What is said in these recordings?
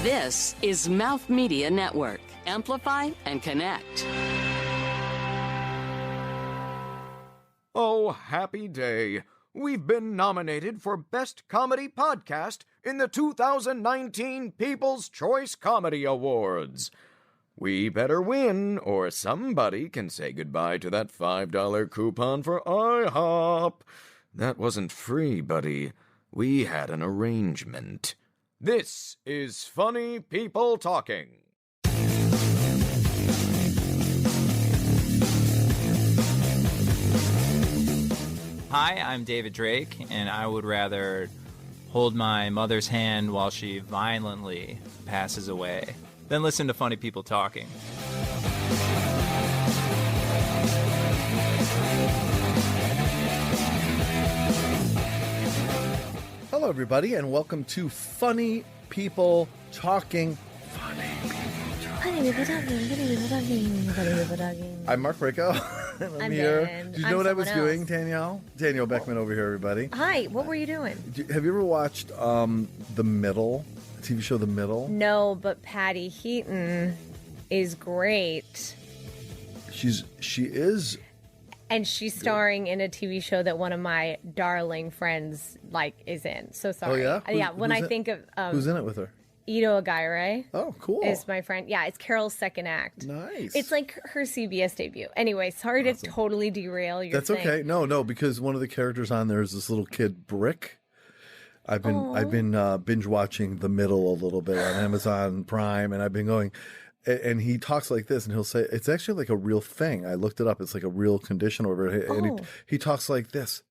This is Mouth Media Network. Amplify and connect. Oh, happy day. We've been nominated for Best Comedy Podcast in the 2019 People's Choice Comedy Awards. We better win, or somebody can say goodbye to that $5 coupon for IHOP. That wasn't free, buddy. We had an arrangement. This is Funny People Talking. Hi, I'm David Drake, and I would rather hold my mother's hand while she violently passes away than listen to funny people talking. Hello, everybody, and welcome to Funny People Talking. I'm Mark Rico. I'm here. Ben. Do you know I'm what I was someone doing, else. Danielle? Danielle Beckman over here, everybody. Hi, what were you doing? Have you ever watched The Middle? The TV show The Middle? No, but Patty Heaton is great. She is. And she's starring in a TV show that one of my darling friends is in. So sorry. Oh, yeah? Yeah, when Who's I in- think of Who's in it with her? Ito Aguirre Oh, cool. is my friend. Yeah, it's Carol's second act. Nice. It's like her CBS debut. Anyway, sorry to totally derail your That's thing. okay. No, because one of the characters on there is this little kid, Brick. I've been binge watching The Middle a little bit on Amazon Prime, and I've been going, and he talks like this, and he'll say it's actually like a real thing. I looked it up; it's like a real condition over it, and he talks like this,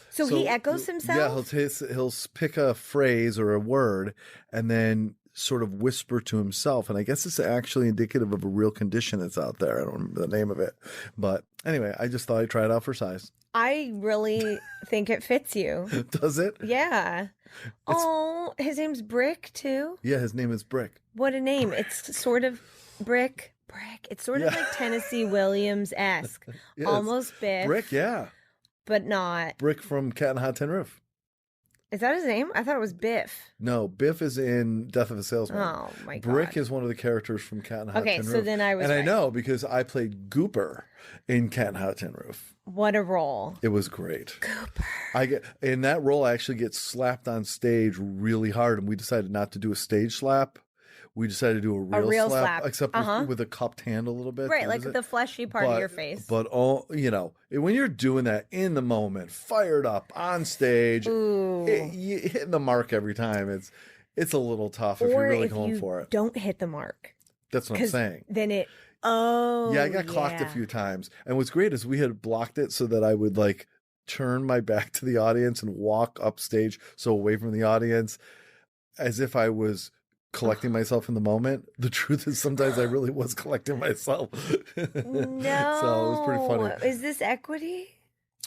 So he echoes himself? Yeah, he'll pick a phrase or a word, and then sort of whisper to himself. And I guess it's actually indicative of a real condition that's out there. I don't remember the name of it, but anyway, I just thought I'd try it out for size. I really think it fits you. Does it? Yeah. His name's Brick, too? Yeah, his name is Brick. What a name. It's sort of Brick. It's sort of like Tennessee Williams-esque. Yes. Almost Biff. Brick, yeah. But not. Brick from Cat and Hot Tin Roof. Is that his name? I thought it was Biff. No, Biff is in Death of a Salesman. Oh, my God. Brick is one of the characters from Cat and Hot Tin Roof. Okay, so then I was And I right. know because I played Gooper in Cat and Hot Tin Roof. What a role. It was great. Gooper. In that role, I actually get slapped on stage really hard, and we decided not to do a stage slap. We decided to do a real slap, except with a cupped hand a little bit. Right, like the fleshy part of your face. But when you're doing that in the moment, fired up on stage, you hitting the mark every time. It's a little tough if you're really going for it. Don't hit the mark. That's what I'm saying. Then it. Yeah, I got clocked a few times, and what's great is we had blocked it so that I would turn my back to the audience and walk upstage, so away from the audience, as if I was collecting myself in the moment. The truth is sometimes I really was collecting myself. No. So it was pretty funny. Is this equity?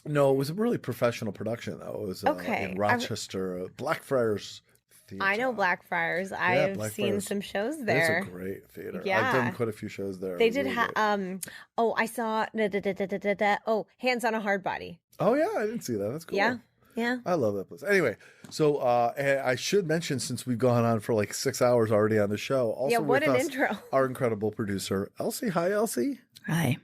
No, it was a really professional production, though. It was in Rochester, Blackfriars Theater. I know Blackfriars. I've seen some shows there. It's a great theater. Yeah. I've done quite a few shows there. They did I saw Hands on a Hard Body. Oh yeah, I didn't see that. That's cool. Yeah. I love that place. Anyway, so I should mention, since we've gone on for 6 hours already on the show, also what with an us, intro. our incredible producer, Elsie. Hi, Elsie. Hi,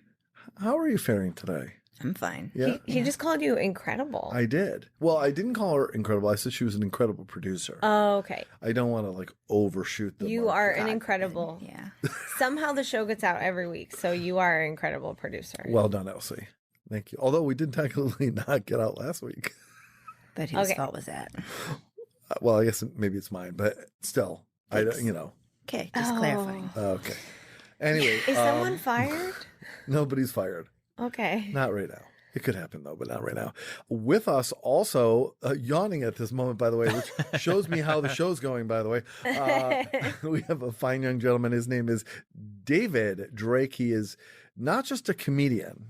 How are you faring today? I'm fine. Yeah, He just called you incredible. I did. Well, I didn't call her incredible. I said she was an incredible producer. Oh, okay. I don't want to overshoot the You mark. are an incredible. Yeah. Somehow the show gets out every week, so you are an incredible producer. Well done, Elsie. Thank you. Although we did technically not get out last week. But whose fault was that? Well, I guess maybe it's mine, but still, Okay, just clarifying. Okay. Anyway, Is someone fired? Nobody's fired. Okay. Not right now. It could happen, though, but not right now. With us also, yawning at this moment, by the way, which shows me how the show's going, by the way. We have a fine young gentleman. His name is David Drake. He is not just a comedian,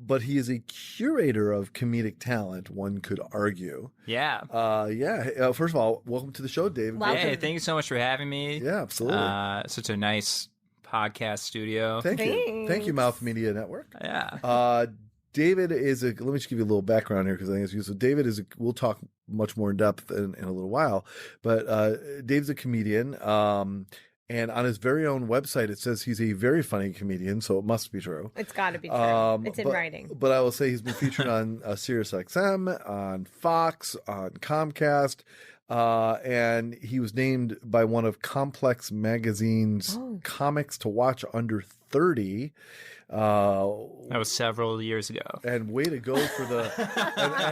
but he is a curator of comedic talent, one could argue. Yeah. First of all, welcome to the show, David. Welcome. Hey, thank you so much for having me. Yeah, absolutely. Such a nice podcast studio. Thank you. Thank you, Mouth Media Network. Yeah. David is let me just give you a little background here because I think it's useful. David we'll talk much more in depth in a little while. But Dave's a comedian. And on his very own website, it says he's a very funny comedian, so it must be true. It's got to be true. It's in writing. But I will say he's been featured on SiriusXM, on Fox, on Comcast, and he was named by one of Complex Magazine's Comics to Watch Under 30. That was several years ago. And way to go for the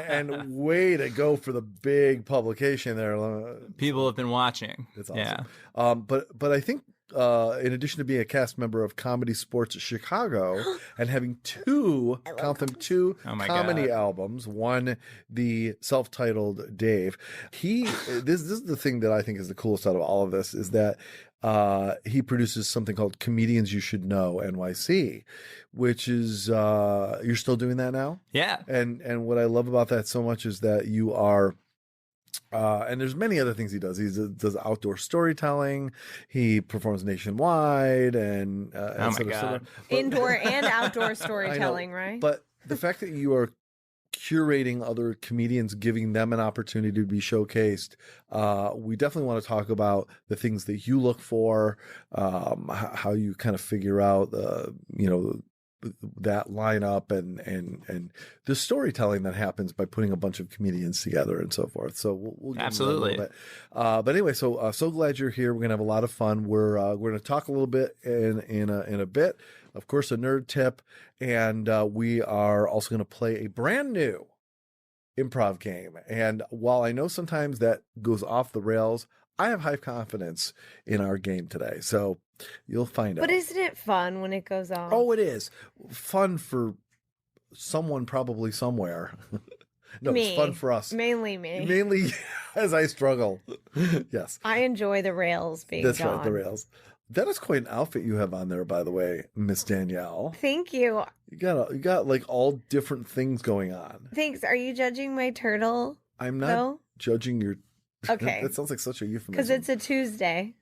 and way to go for the big publication there. People have been watching. It's awesome. Yeah. But I think in addition to being a cast member of Comedy Sports Chicago and having two comedy albums, one the self-titled Dave, this is the thing that I think is the coolest out of all of this is that he produces something called Comedians You Should Know NYC, which is you're still doing that now? Yeah. And what I love about that so much is that you are and there's many other things he does. He does outdoor storytelling. He performs nationwide and oh my God. Indoor and outdoor storytelling, right? But the fact that you are curating other comedians, giving them an opportunity to be showcased. We definitely want to talk about the things that you look for, how you kind of figure out, that lineup and the storytelling that happens by putting a bunch of comedians together and so forth. So we'll get absolutely. into that a little bit. But anyway, so glad you're here. We're gonna have a lot of fun. We're going to talk a little bit in a bit. Of course, a nerd tip, and we are also going to play a brand new improv game. And while I know sometimes that goes off the rails, I have high confidence in our game today. So you'll find out. But isn't it fun when it goes off? Oh, it is fun for someone probably somewhere. No, me. It's fun for us. Mainly me. Mainly as I struggle. Yes. I enjoy the rails being That's gone. right, the rails. That is quite an outfit you have on there, by the way, Miss Danielle. Thank you. You got like all different things going on. Thanks. Are you judging my turtle? I'm not though? judging your. Okay. That sounds like such a euphemism. Because it's a Tuesday.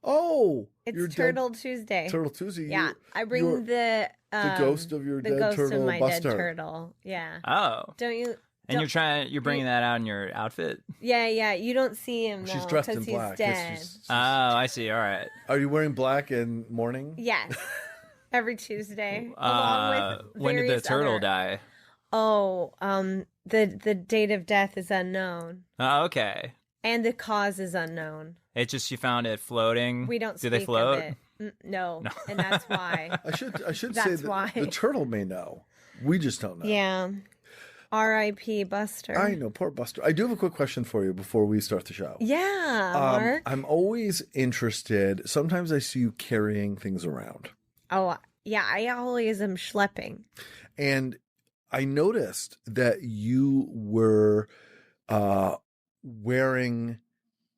Oh, it's Turtle Tuesday. Turtle Tuesday. Yeah, I bring the ghost of your dead turtle, of my Buster. dead turtle. Yeah. Oh. Don't you? And you're bringing that out in your outfit? Yeah. You don't see him though. She's dressed in black. He's dead. Oh, I see. All right. Are you wearing black in mourning? Yes. Every Tuesday. Along with when did the turtle other... die? Oh, the date of death is unknown. Oh, okay. And the cause is unknown. It's just you found it floating. We don't. Do they float? Of it. No, and that's why. I should that's say that why. the turtle may know. We just don't know. Yeah. R.I.P. Buster. I know, poor Buster. I do have a quick question for you before we start the show. Yeah, Mark. I'm always interested. Sometimes I see you carrying things around. Oh, yeah. I always am schlepping. And I noticed that you were wearing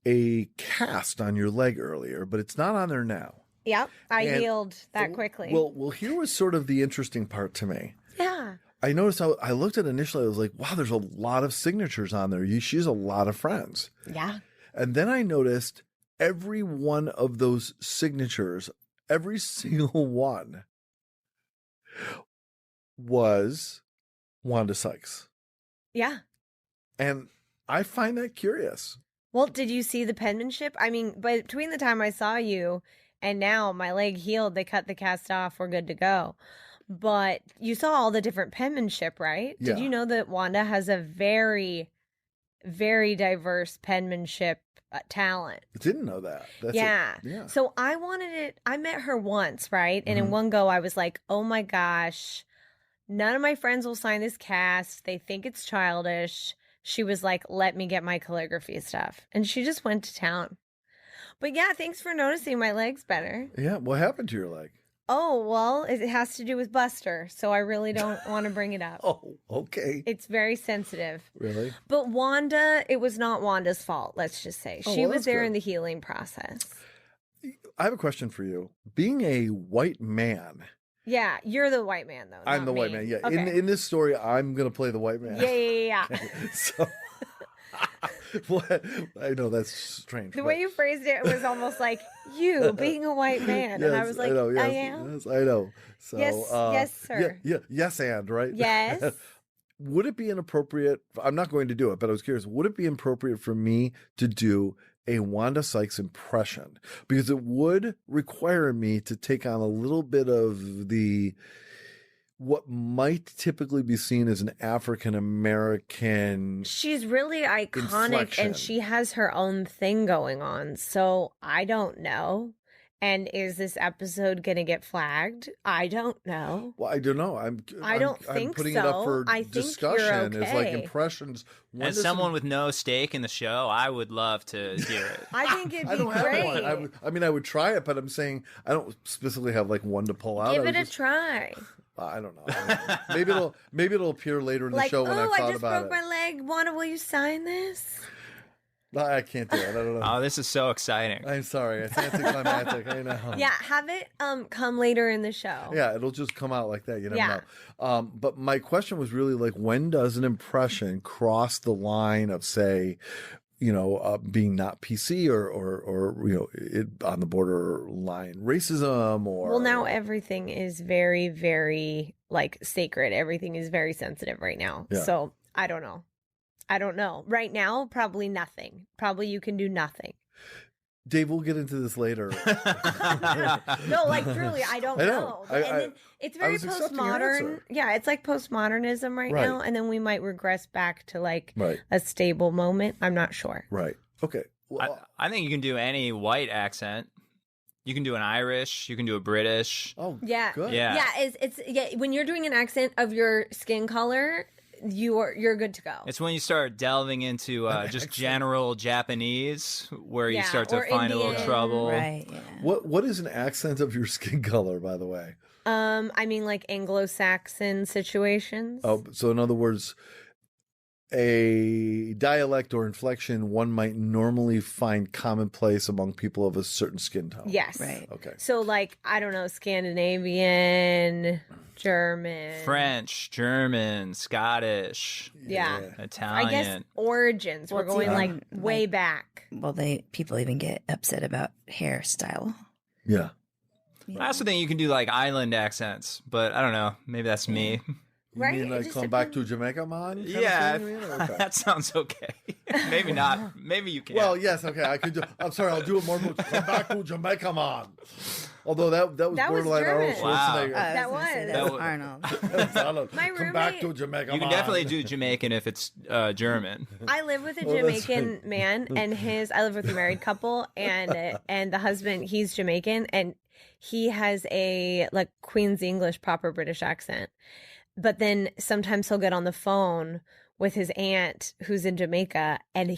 a cast on your leg earlier, but it's not on there now. Yep, I healed that quickly. Well, here was sort of the interesting part to me. Yeah. I noticed I looked at it initially, I was like, wow, there's a lot of signatures on there. She has a lot of friends. Yeah. And then I noticed every one of those signatures, every single one was Wanda Sykes. Yeah. And I find that curious. Well, did you see the penmanship? I mean, between the time I saw you and now my leg healed, they cut the cast off, we're good to go. But you saw all the different penmanship, right? Yeah. Did you know that Wanda has a very, very diverse penmanship talent? I didn't know that. Yeah. Yeah. So I wanted it. I met her once, right? And in one go, I was like, oh my gosh, none of my friends will sign this cast. They think it's childish. She was like, let me get my calligraphy stuff. And she just went to town. But yeah, thanks for noticing my leg's better. Yeah. What happened to your leg? Oh, well, it has to do with Buster. So I really don't want to bring it up. Oh, okay. It's very sensitive. Really? But Wanda, it was not Wanda's fault, let's just say. She was there good. in the healing process. I have a question for you. Being a white man. Yeah, you're the white man, though. I'm the not white me. man. Yeah. Okay. In this story, I'm going to play the white man. Yeah. So, what? I know that's strange. The way you phrased it was almost like you being a white man. Yes, and I was like, know, yes, I am. Yes, I know. So, Yes, sir. Yeah, yes, and, right? Yes. would it be inappropriate? I'm not going to do it, but I was curious. Would it be appropriate for me to do a Wanda Sykes impression? Because it would require me to take on a little bit of what might typically be seen as an African American. She's really iconic inflection. and she has her own thing going on. So I don't know. And is this episode going to get flagged? I don't know. Well, I don't know. I don't I'm think putting so. it up for I think discussion. you're It's like okay. impressions. When As does someone with no stake in the show, I would love to hear it. I think it'd I be don't have great. one. I mean, I would try it, but I'm saying I don't specifically have like one to pull out. Give I it was a just- try. I don't know. Maybe it'll appear later in the Like, show when I've I thought just about broke it. my leg. Wanda, will you sign this? No, I can't do it. I don't know. Oh, this is so exciting. I'm sorry. It's anticlimactic. I know. Yeah, have it come later in the show. Yeah, it'll just come out like that. You never Yeah. know. But my question was really like, when does an impression cross the line of, say, being not PC or it on the borderline racism or? Well, now everything is very, very like sacred. Everything is very sensitive right now. Yeah. So I don't know. Right now, probably nothing. Probably you can do nothing. Dave, we'll get into this later. No, like truly, I don't I know. know. I- And then it's very was accepting your postmodern. answer. Yeah, it's like postmodernism right Right. now, and then we might regress back to like Right. a stable moment. I'm not sure. Right. Okay. Well, I think you can do any white accent. You can do an Irish. You can do a British. oh, Yeah. good. Yeah. Yeah, it's when you're doing an accent of your skin color, you're good to go. It's when you start delving into just general Japanese where you Yeah, start to or find a little Indian. trouble. Right. Yeah. What is an accent of your skin color, by the way? I mean like Anglo-Saxon situations. Oh, so in other words, a dialect or inflection one might normally find commonplace among people of a certain skin tone. Yes. Right. Okay. So like I don't know, Scandinavian, German, French, German, Scottish, Yeah. Italian. I guess origins. Well, We're going it's like even, way like- back. Well, people even get upset about hairstyle. Yeah. I also think you can do like island accents, but I don't know. Maybe that's me. You Right, mean it like just come back to Jamaica, man? kind of Yeah, thing, you mean? Okay. that sounds okay. Maybe not. Maybe you can. Well, yes, okay. I could do. I'm sorry. I'll do it more. Come back to Jamaica, man. Although that was That was borderline Arnold German. Wow. Schwarzenegger. That gonna say was. that was That Arnold. Arnold, My come back to roommate- Jamaica, you can man. definitely do Jamaican if it's German. I live with a Oh, that's Jamaican man, and I live with a married couple, and the husband, he's Jamaican, and he has a like Queen's English proper British accent. But then sometimes he'll get on the phone with his aunt who's in Jamaica, and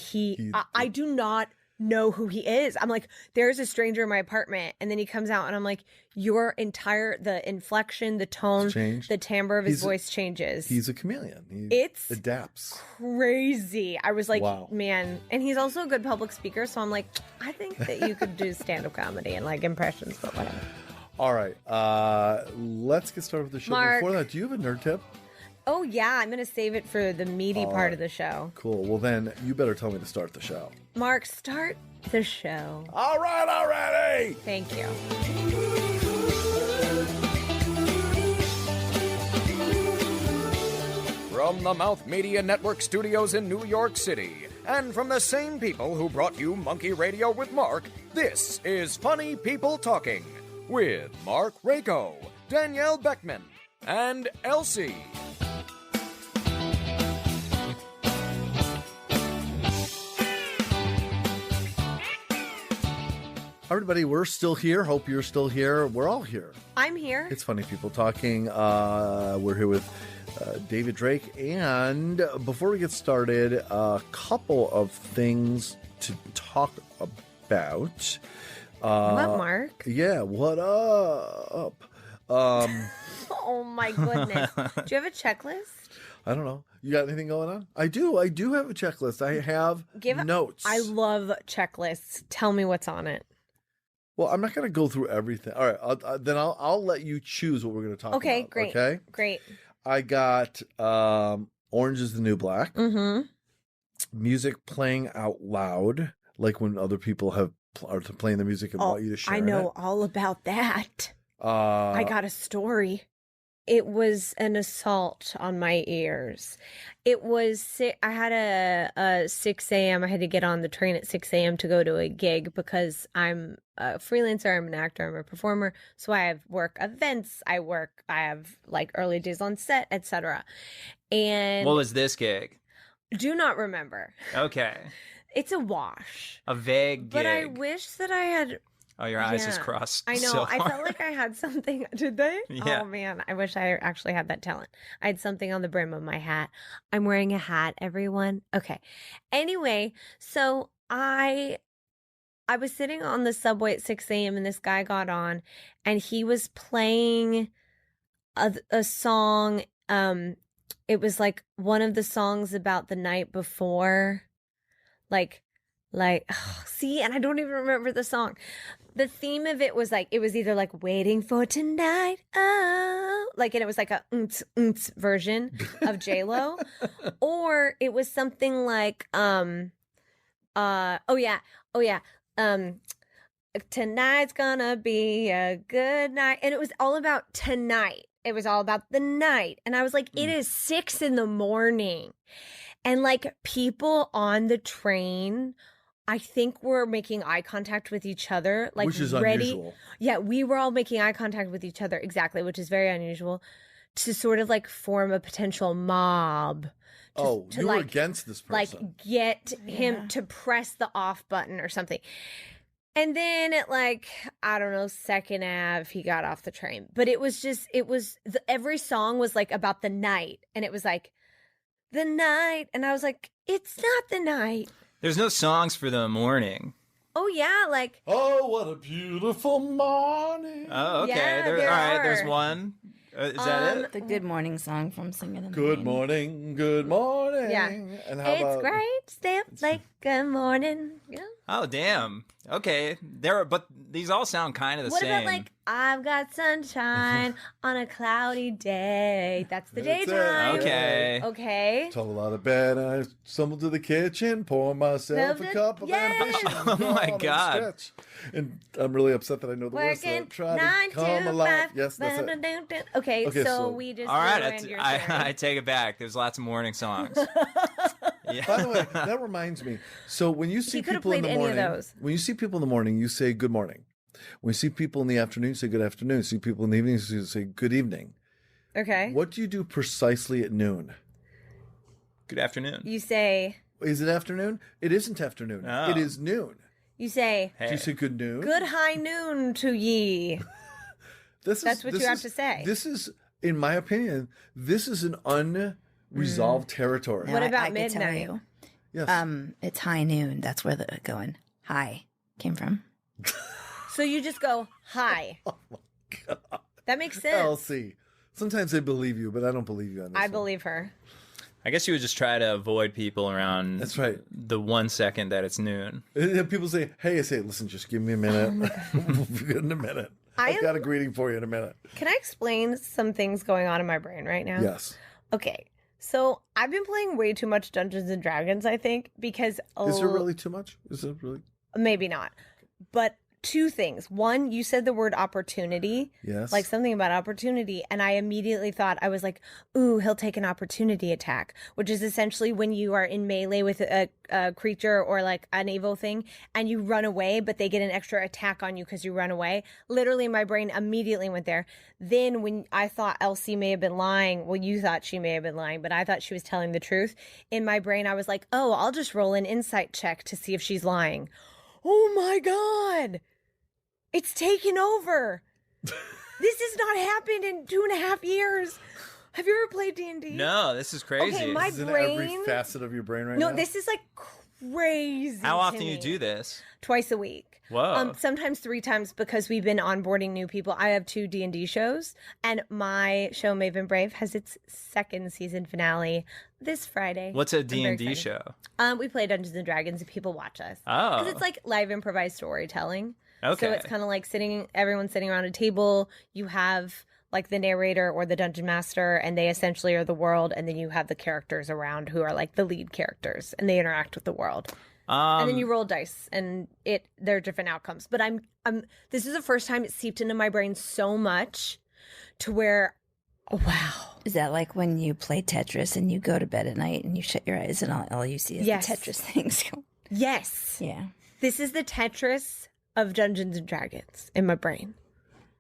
I do not know who he is. I'm like, there's a stranger in my apartment, and then he comes out, and I'm like, the inflection, the tone, changed? the timbre of his He's- voice changes. He's a chameleon. He It's adapts. crazy. I was like, Wow. man. And he's also a good public speaker. So I'm like, I think that you could do stand up comedy and like impressions, but whatever. All right. Let's get started with the show. Mark. Before that, do you have a nerd tip? Oh, yeah. I'm going to save it for the meaty part of the show. Cool. Well, then you better tell me to start the show. Mark, start the show. All right, already. Thank you. From the Mouth Media Network studios in New York City, and from the same people who brought you Monkey Radio with Mark, this is Funny People Talking with Mark Rako, Danielle Beckman, and Elsie. Everybody, we're still here. Hope you're still here. We're all here. I'm here. It's Funny People Talking. We're here with David Drake. And before we get started, a couple of things to talk about. What, Mark? Yeah, what up? Oh, my goodness. Do you have a checklist? I don't know. You got anything going on? I do. I do have a checklist. I have notes. I love checklists. Tell me what's on it. Well, I'm not going to go through everything. All right, then I'll let you choose what we're going to talk about. Okay, great. Okay. Great. I got Orange is the New Black. Mm-hmm. Music playing out loud, like when other people are playing the music and want you to share I know it. all about that. I I got a story. it was an assault on my ears. It was, I had a 6 a.m. I had to get on the train at 6 a.m. to go to a gig because I'm a freelancer, I'm an actor, I'm a performer. So I have work events, I have like early days on set, etc. And What was this gig? do not remember. Okay. It's a wash. A vague gig. But I wish that I had. Oh, your eyes just crossed. I know. So I felt like I had something. Did they? Yeah. Oh, man. I wish I actually had that talent. I had something on the brim of my hat. I'm wearing a hat, everyone. Okay. Anyway, so I was sitting on the subway at 6 a.m. and this guy got on and he was playing a song. It was like one of the songs about the night before. See, and I don't even remember the song. The theme of it was like, it was either like waiting for tonight, oh, like, and it was like a version of J-Lo, or it was something like, tonight's gonna be a good night. And it was all about tonight. It was all about the night. And I was like, it is 6 a.m. And like people on the train, I think were making eye contact with each other, like which is ready. unusual. Yeah, we were all making eye contact with each other, exactly, which is very unusual, to sort of like form a potential mob. To you were like, against this like person. get him to press the off button or something. And then at like, I don't know, Second Ave, he got off the train. But it was just, every song was like about the night. And it was like, the night. And I was like, it's not the night. There's no songs for the morning. Oh, yeah, like. Oh, what a beautiful morning. Oh, okay. Yeah, all there right, are. there's one. Is that it? The good morning song from Singing in the Good Rain. morning, good morning. Yeah. And how It's about great. Stay up like good morning. Yeah. Oh, damn. Okay. But these all sound kind of the What same. about like, I've got sunshine on a cloudy day. That's the That's it. daytime. Okay. Okay. tumble out of bed and I stumble to the kitchen, pour myself a cup of Yes. ambition. Oh, go my on and God. stretch. And I'm really upset that I know the words. So Working try 9 to come to alive. 5. Yes, that's it. Okay, Okay, so so- we just all right. ruined your I theory. take it back. There's lots of morning songs. Yeah. By the way, that reminds me. So when you see He could've people in the played any of morning, those. when you see people in the morning, you say good morning. When you see people in the afternoon, you say good afternoon. See people in the evening, you say good evening. Okay. What do you do precisely at noon? Good afternoon. You say, Is it afternoon? It isn't afternoon. Oh. It is noon. you say, Do you say good noon? good high noon to ye. That's what you have to say. This is, in my opinion, this is an unresolved territory. Now, What about I could tell midnight? you, Yes. it's high noon. That's where the going high came from. So you just go, hi. Oh my God. That makes sense. Elsie. Sometimes I believe you, but I don't believe you on this I one. believe her. I guess you would just try to avoid people around That's right. the 1 second that it's noon. And people say, hey, I say, listen, just give me a minute. We'll be good in a minute. I've got a greeting for you in a minute. Can I explain some things going on in my brain right now? Yes. Okay. So I've been playing way too much Dungeons and Dragons, I think, because Is there really too much? Is it really? maybe not. But 2 things. One, you said the word opportunity. Yes. Like something about opportunity. And I immediately thought, I was like, ooh, he'll take an opportunity attack, which is essentially when you are in melee with a creature or like an evil thing and you run away, but they get an extra attack on you because you run away. Literally, my brain immediately went there. Then when I thought Elsie may have been lying, well, you thought she may have been lying, but I thought she was telling the truth. In my brain, I was like, oh, I'll just roll an insight check to see if she's lying. Oh my God. It's taken over. This has not happened in 2.5 years. Have you ever played D&D? No, this is crazy. Okay, my This is in every brain- facet of your brain right No, now? this is like crazy. How often to do you me. do this? Twice a week. Whoa. Sometimes 3 times because we've been onboarding new people. I have 2 D&D shows, and my show Maven Brave has its 2nd season finale this Friday. What's a I'm very D&D excited. show? We play Dungeons and Dragons, and people watch us. Oh. Because it's like live improvised storytelling. Okay. So it's kind of like everyone sitting around a table. You have like the narrator or the dungeon master, and they essentially are the world. And then you have the characters around who are like the lead characters, and they interact with the world. And then you roll dice, and there are different outcomes. But this is the first time it seeped into my brain so much to where Oh, wow. Is that like when you play Tetris and you go to bed at night and you shut your eyes and all you see is Yes. the Tetris things? Yes. Yeah. This is the Tetris of Dungeons and Dragons in my brain.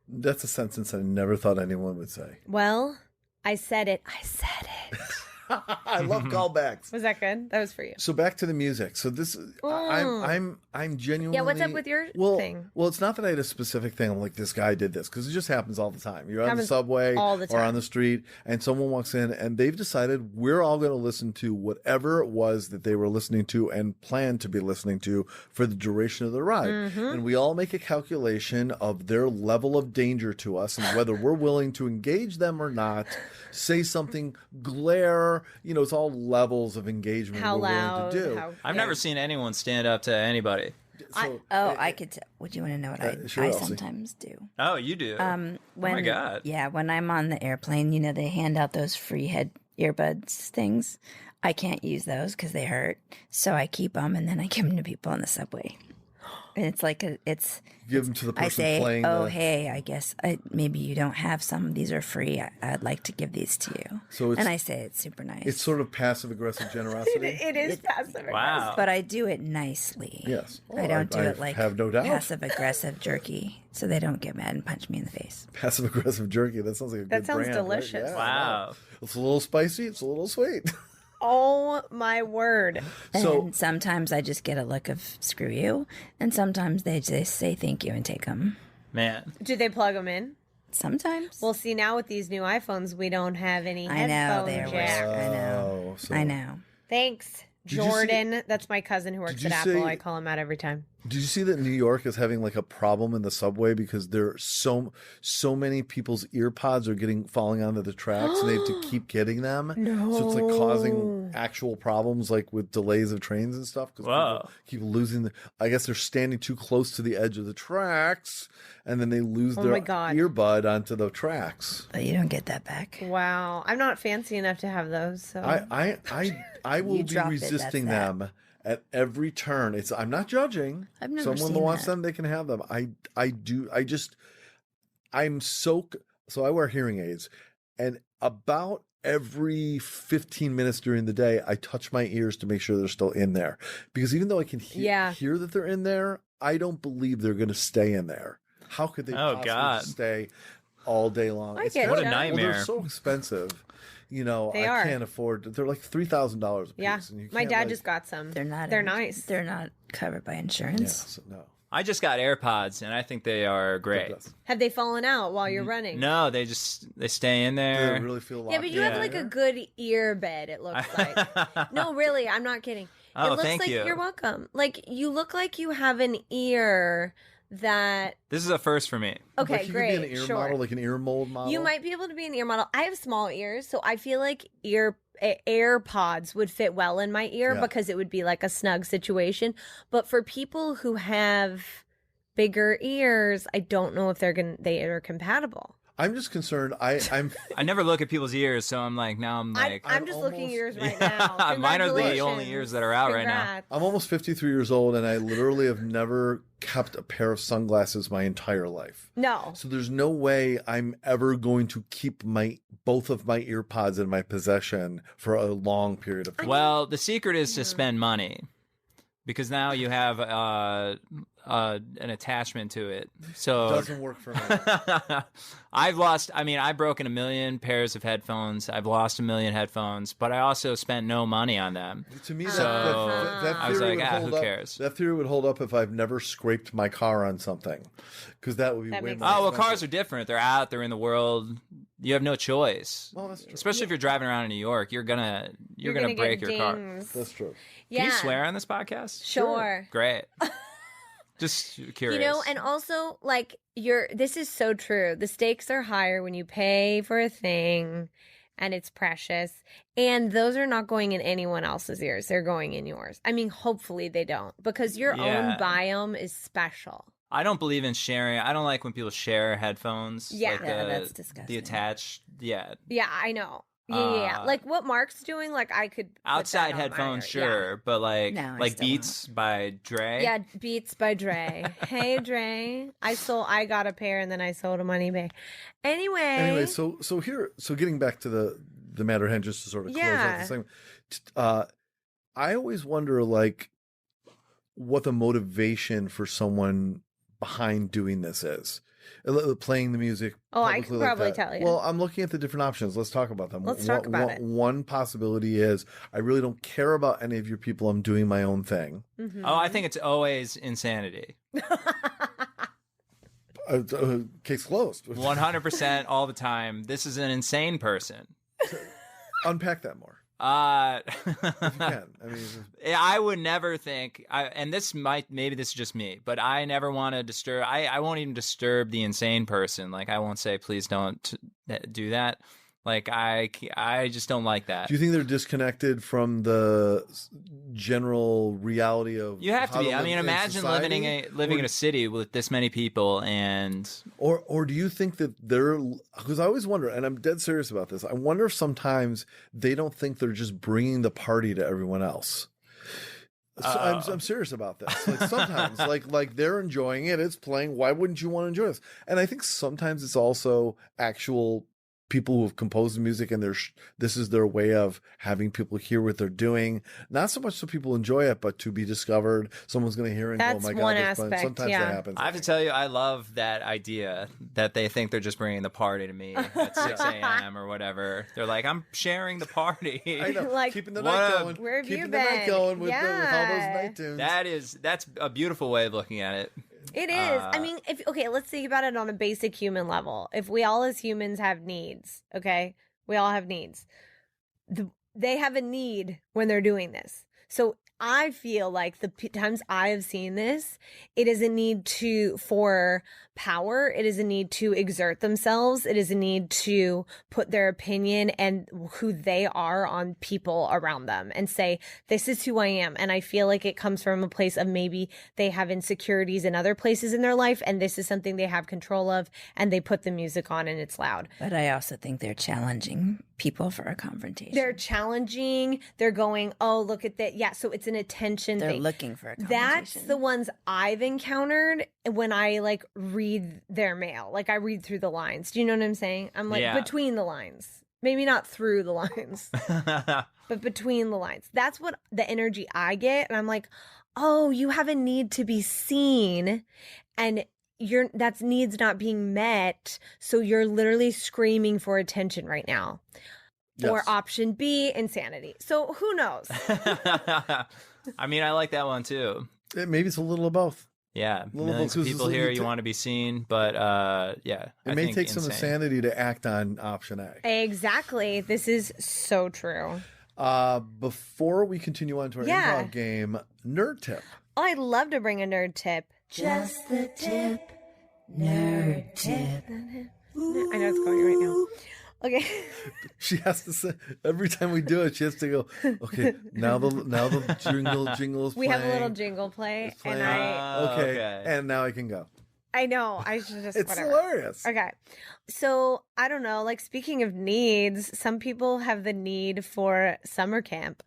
That's a sentence I never thought anyone would say. Well, I said it. I said it. I love callbacks. Was that good? That was for you. So back to the music. So this, I'm genuinely. Yeah, what's up with your thing? Well, it's not that I had a specific thing. I'm like, this guy did this, because it just happens all the time. You're on the Happens subway all the or time. on the street, and someone walks in, and they've decided we're all going to listen to whatever it was that they were listening to and planned to be listening to for the duration of the ride. And we all make a calculation of their level of danger to us and whether we're willing to engage them or not. Say something, glare. It's all levels of engagement How we're loud? willing to do. I've never seen anyone stand up to anybody. So, I could tell. Would you want to know what sure, I Elsie. sometimes do? Oh, you do? When, oh my God. Yeah, when I'm on the airplane, they hand out those free head earbuds things. I can't use those because they hurt, so I keep them and then I give them to people on the subway. And it's like give them to the person I say, playing. hey, I guess maybe you don't have some. These are free. I'd like to give these to you. So it's- and I say it's super nice. It's sort of passive aggressive generosity. It is passive. Wow. but I do it nicely. Yes. I don't do I it like have no doubt. passive aggressive jerky, so they don't get mad and punch me in the face. Passive aggressive jerky. That sounds like a good That sounds brand, right? delicious. Yeah, Wow. It's a little spicy. It's a little sweet. Oh my word. So And sometimes I just get a look of screw you, and sometimes they just say thank you and take them. Man. Do they plug them in? Sometimes. Well, see, now with these new iPhones, we don't have any I know headphone they're jack. weird. I know. Oh, so- I know. Thanks, Did you see- Jordan. That's my cousin who works Did at you Apple. say- I call him out every time. Did you see that New York is having like a problem in the subway because there are so many people's ear pods are falling onto the tracks and they have to keep getting them. So it's like causing actual problems like with delays of trains and stuff because Whoa. people keep losing. I guess they're standing too close to the edge of the tracks and then they lose Oh their my God. earbud onto the tracks. But you don't get that back. Wow. I'm not fancy enough to have those. So I will You be dropped it, that's resisting that. them at every turn. I'm not judging. I've never Someone seen wants that. them, they can have them. I'm so I wear hearing aids, and about every 15 minutes during the day, I touch my ears to make sure they're still in there. Because even though I can hear that they're in there, I don't believe they're going to stay in there. How could they Oh, possibly God. stay all day long? I get What a you. nightmare. Well, they're so expensive. They I are. can't afford. They're like $3,000 a piece. yeah. And you My can't, dad like- just got some. They're not. They're nice. They're not covered by insurance. Yes, no. I just got AirPods, and I think they are great. Have they fallen out while you're running? No, they stay in Do there. they really feel locked Yeah, but you Yeah. have like a good ear bed, it looks like. No, really, I'm not kidding. Oh, it looks thank like you. You're welcome. Like you look like you have an ear that This is a first for me. okay, Like you great. could be an ear sure. model, like an ear mold model. You might be able to be an ear model. I have small ears, so I feel like AirPods would fit well in my ear Yeah. because it would be like a snug situation. But for people who have bigger ears, I don't know if they are compatible. I'm just concerned. I'm I never look at people's ears, so I'm like, now I'm like, I'm just looking at almost- yours right now. Mine are the only Congratulations. ears that are out right now. Congrats. I'm almost 53 years old, and I literally have never kept a pair of sunglasses my entire life. No. So there's no way I'm ever going to keep both of my ear pods in my possession for a long period of time. Well, the secret is to spend money, because now you have an attachment to it. So Doesn't work for me. I've broken 1 million pairs of headphones. I've lost 1 million headphones, but I also spent no money on them. To me, So, that I was theory like, would hold who up. cares? That theory would hold up if I've never scraped my car on something, because that would be That way makes more. Oh, well, expensive. cars are different. They're out. They're in the world. You have no choice. Well, that's true. Especially if you're driving around in New York, you're gonna get break your car. dings. That's true. Yeah. Can you swear on this podcast? Sure. Great. Just curious. You know, and also like this is so true. The stakes are higher when you pay for a thing and it's precious. And those are not going in anyone else's ears. They're going in yours. I mean, hopefully they don't, because your Yeah. own biome is special. I don't believe in sharing. I don't like when people share headphones. Yeah. like Yeah, the, that's disgusting. The attached. Yeah. Yeah, I know. Yeah. Like what Mark's doing, like I could put outside that on headphones, my- sure, but like No, I like still Beats by Dre. Yeah, Beats by Dre. Hey Dre. I got a pair and then I sold them on eBay. Anyway, so getting back to the matter hand, just to sort of close out the segment. I always wonder, like, what the motivation for someone behind doing this is. Playing the music. Oh, I could publicly like probably that. tell you. Well, I'm looking at the different options. Let's talk about them. Let's talk about it. One possibility is I really don't care about any of your people. I'm doing my own thing. Mm-hmm. Oh, I think it's always insanity. Case closed. 100% all the time. This is an insane person. Unpack that more. If you can. I mean, I would never think, and maybe this is just me, but I never want to disturb. I won't even disturb the insane person. Like I won't say, please don't do that. Like I just don't like that. do you think they're disconnected from the general reality of? You have to how be. live I mean, in imagine society? living in a city with this many people, and Or do you think that they're, because I always wonder, and I'm dead serious about this, I wonder if sometimes they don't think they're just bringing the party to everyone else. So I'm serious about this. Like sometimes, like they're enjoying it, it's playing. Why wouldn't you want to enjoy this? And I think sometimes it's also actual people who have composed the music, and this is their way of having people hear what they're doing. Not so much so people enjoy it, but to be discovered. Someone's going to hear it and That's go, "Oh my one god!" That's fun." aspect, Sometimes yeah. that happens. I have to tell you, I love that idea that they think they're just bringing the party to me at 6 a.m. or whatever. They're like, I'm sharing the party. I know, Like, keeping the what night a- going. Where have keeping you the night been? going with all those Yeah. night tunes. That's a beautiful way of looking at it. It is. I mean, let's think about it on a basic human level. If we all as humans have needs, okay? We all have needs. They have a need when they're doing this. So I feel like the times I have seen this, it is a need for power. It is a need to exert themselves. It is a need to put their opinion and who they are on people around them and say, this is who I am. And I feel like it comes from a place of maybe they have insecurities in other places in their life, and this is something they have control of, and they put the music on and it's loud. But I also think they're challenging people for a confrontation. They're challenging. They're going, oh, look at that. Yeah. So it's an attention They're thing. looking for a confrontation. That's the ones I've encountered when I like read their mail. Like I read through the lines. Do you know what I'm saying? I'm like Yeah. between the lines. Maybe not through the lines, but between the lines. That's what the energy I get. And I'm like, oh, you have a need to be seen, and that's needs not being met. So you're literally screaming for attention right now. Yes. Or option B, insanity. So who knows? I mean, I like that one too. Maybe it's a little of both. Yeah, Well, millions of because people it's- here. it You ta- want to be seen, but yeah, It may take some insanity to act on option A. Exactly. This is so true. Before we continue on to our Yeah. improv game, nerd tip. Oh, I'd love to bring a nerd tip. Just the tip, nerd tip. I know it's going right now. Okay. She has to say every time we do it. She has to go. Okay, now the jingle is We have a little playing. jingle play, It's and playing. Okay, Okay. and now I can go. I know I should just It's whatever. hilarious. Okay. So I don't know, like speaking of needs, some people have the need for summer camp.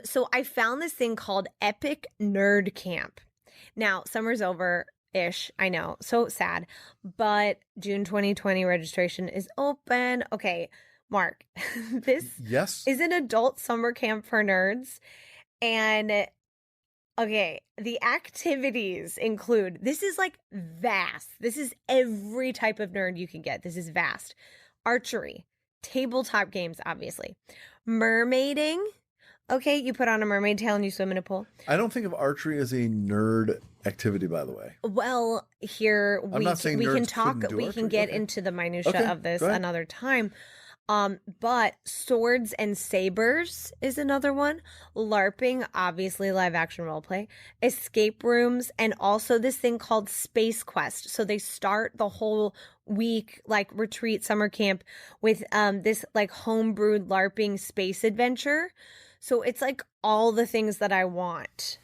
So I found this thing called Epic Nerd Camp. Now, summer's over ish. I know. So sad. But June 2020 registration is open. Okay, Mark. This Yes. is an adult summer camp for nerds. And okay, the activities include, this is like vast. This is every type of nerd you can get. This is vast. Archery, tabletop games, obviously. Mermaiding. Okay, you put on a mermaid tail and you swim in a pool. I don't think of archery as a nerd activity, by the way. Well, here I'm not saying we can nerds talk, couldn't do we archery. can get Okay. into the minutia Okay, of this go ahead. another time. But swords and sabers is another one. LARPing, obviously live action role play, escape rooms, and also this thing called Space Quest. So they start the whole week like retreat summer camp with this like homebrewed LARPing space adventure. So it's like all the things that I want.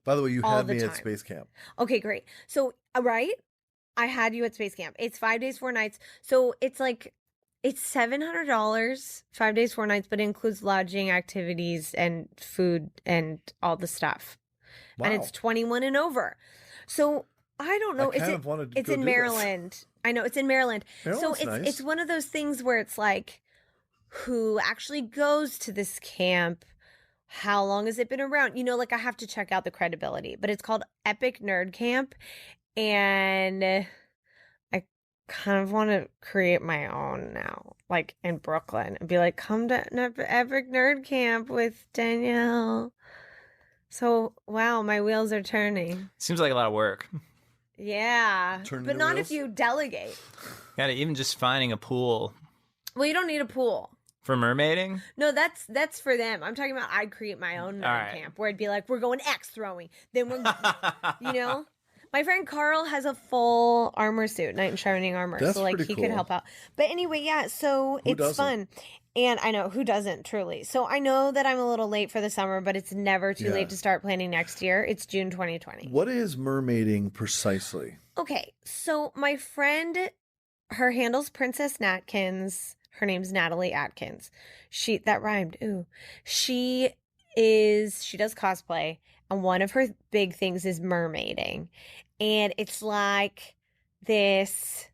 By the way, you All had the me at time. space camp. Okay, great. So, right? I had you at space camp. It's 5 days, 4 nights. So it's like It's $700, 5 days, 4 nights, but it includes lodging, activities, and food and all the stuff. Wow. And it's 21 and over. So I don't know. I kind of wanted to It's go in do this. Maryland. I know it's in Maryland. So Maryland's it's nice. it's one of those things where it's like, who actually goes to this camp? How long has it been around? You know, like I have to check out the credibility. But it's called Epic Nerd Camp, and I kind of want to create my own now, like in Brooklyn, and be like, come to Epic Nerd Camp with Danielle. So, wow, my wheels are turning. Seems like a lot of work. Yeah. Turning But the not wheels? if you delegate. Gotta even just finding a pool Well, you don't need a pool. for mermaiding. No, that's for them. I'm talking about I'd create my own All nerd right. camp where it'd be like, we're going axe throwing. Then we're, you know? My friend Carl has a full armor suit, knight in shining armor. That's so, like, pretty he could cool. help out. But anyway, yeah, so Who it's doesn't? fun. And I know, who doesn't, truly? So I know that I'm a little late for the summer, but it's never too Yeah. late to start planning next year. It's June 2020. What is mermaiding precisely? Okay, so my friend, her handle's Princess Natkins. Her name's Natalie Atkins. That rhymed. Ooh. She does cosplay, and one of her big things is mermaiding. And it's like this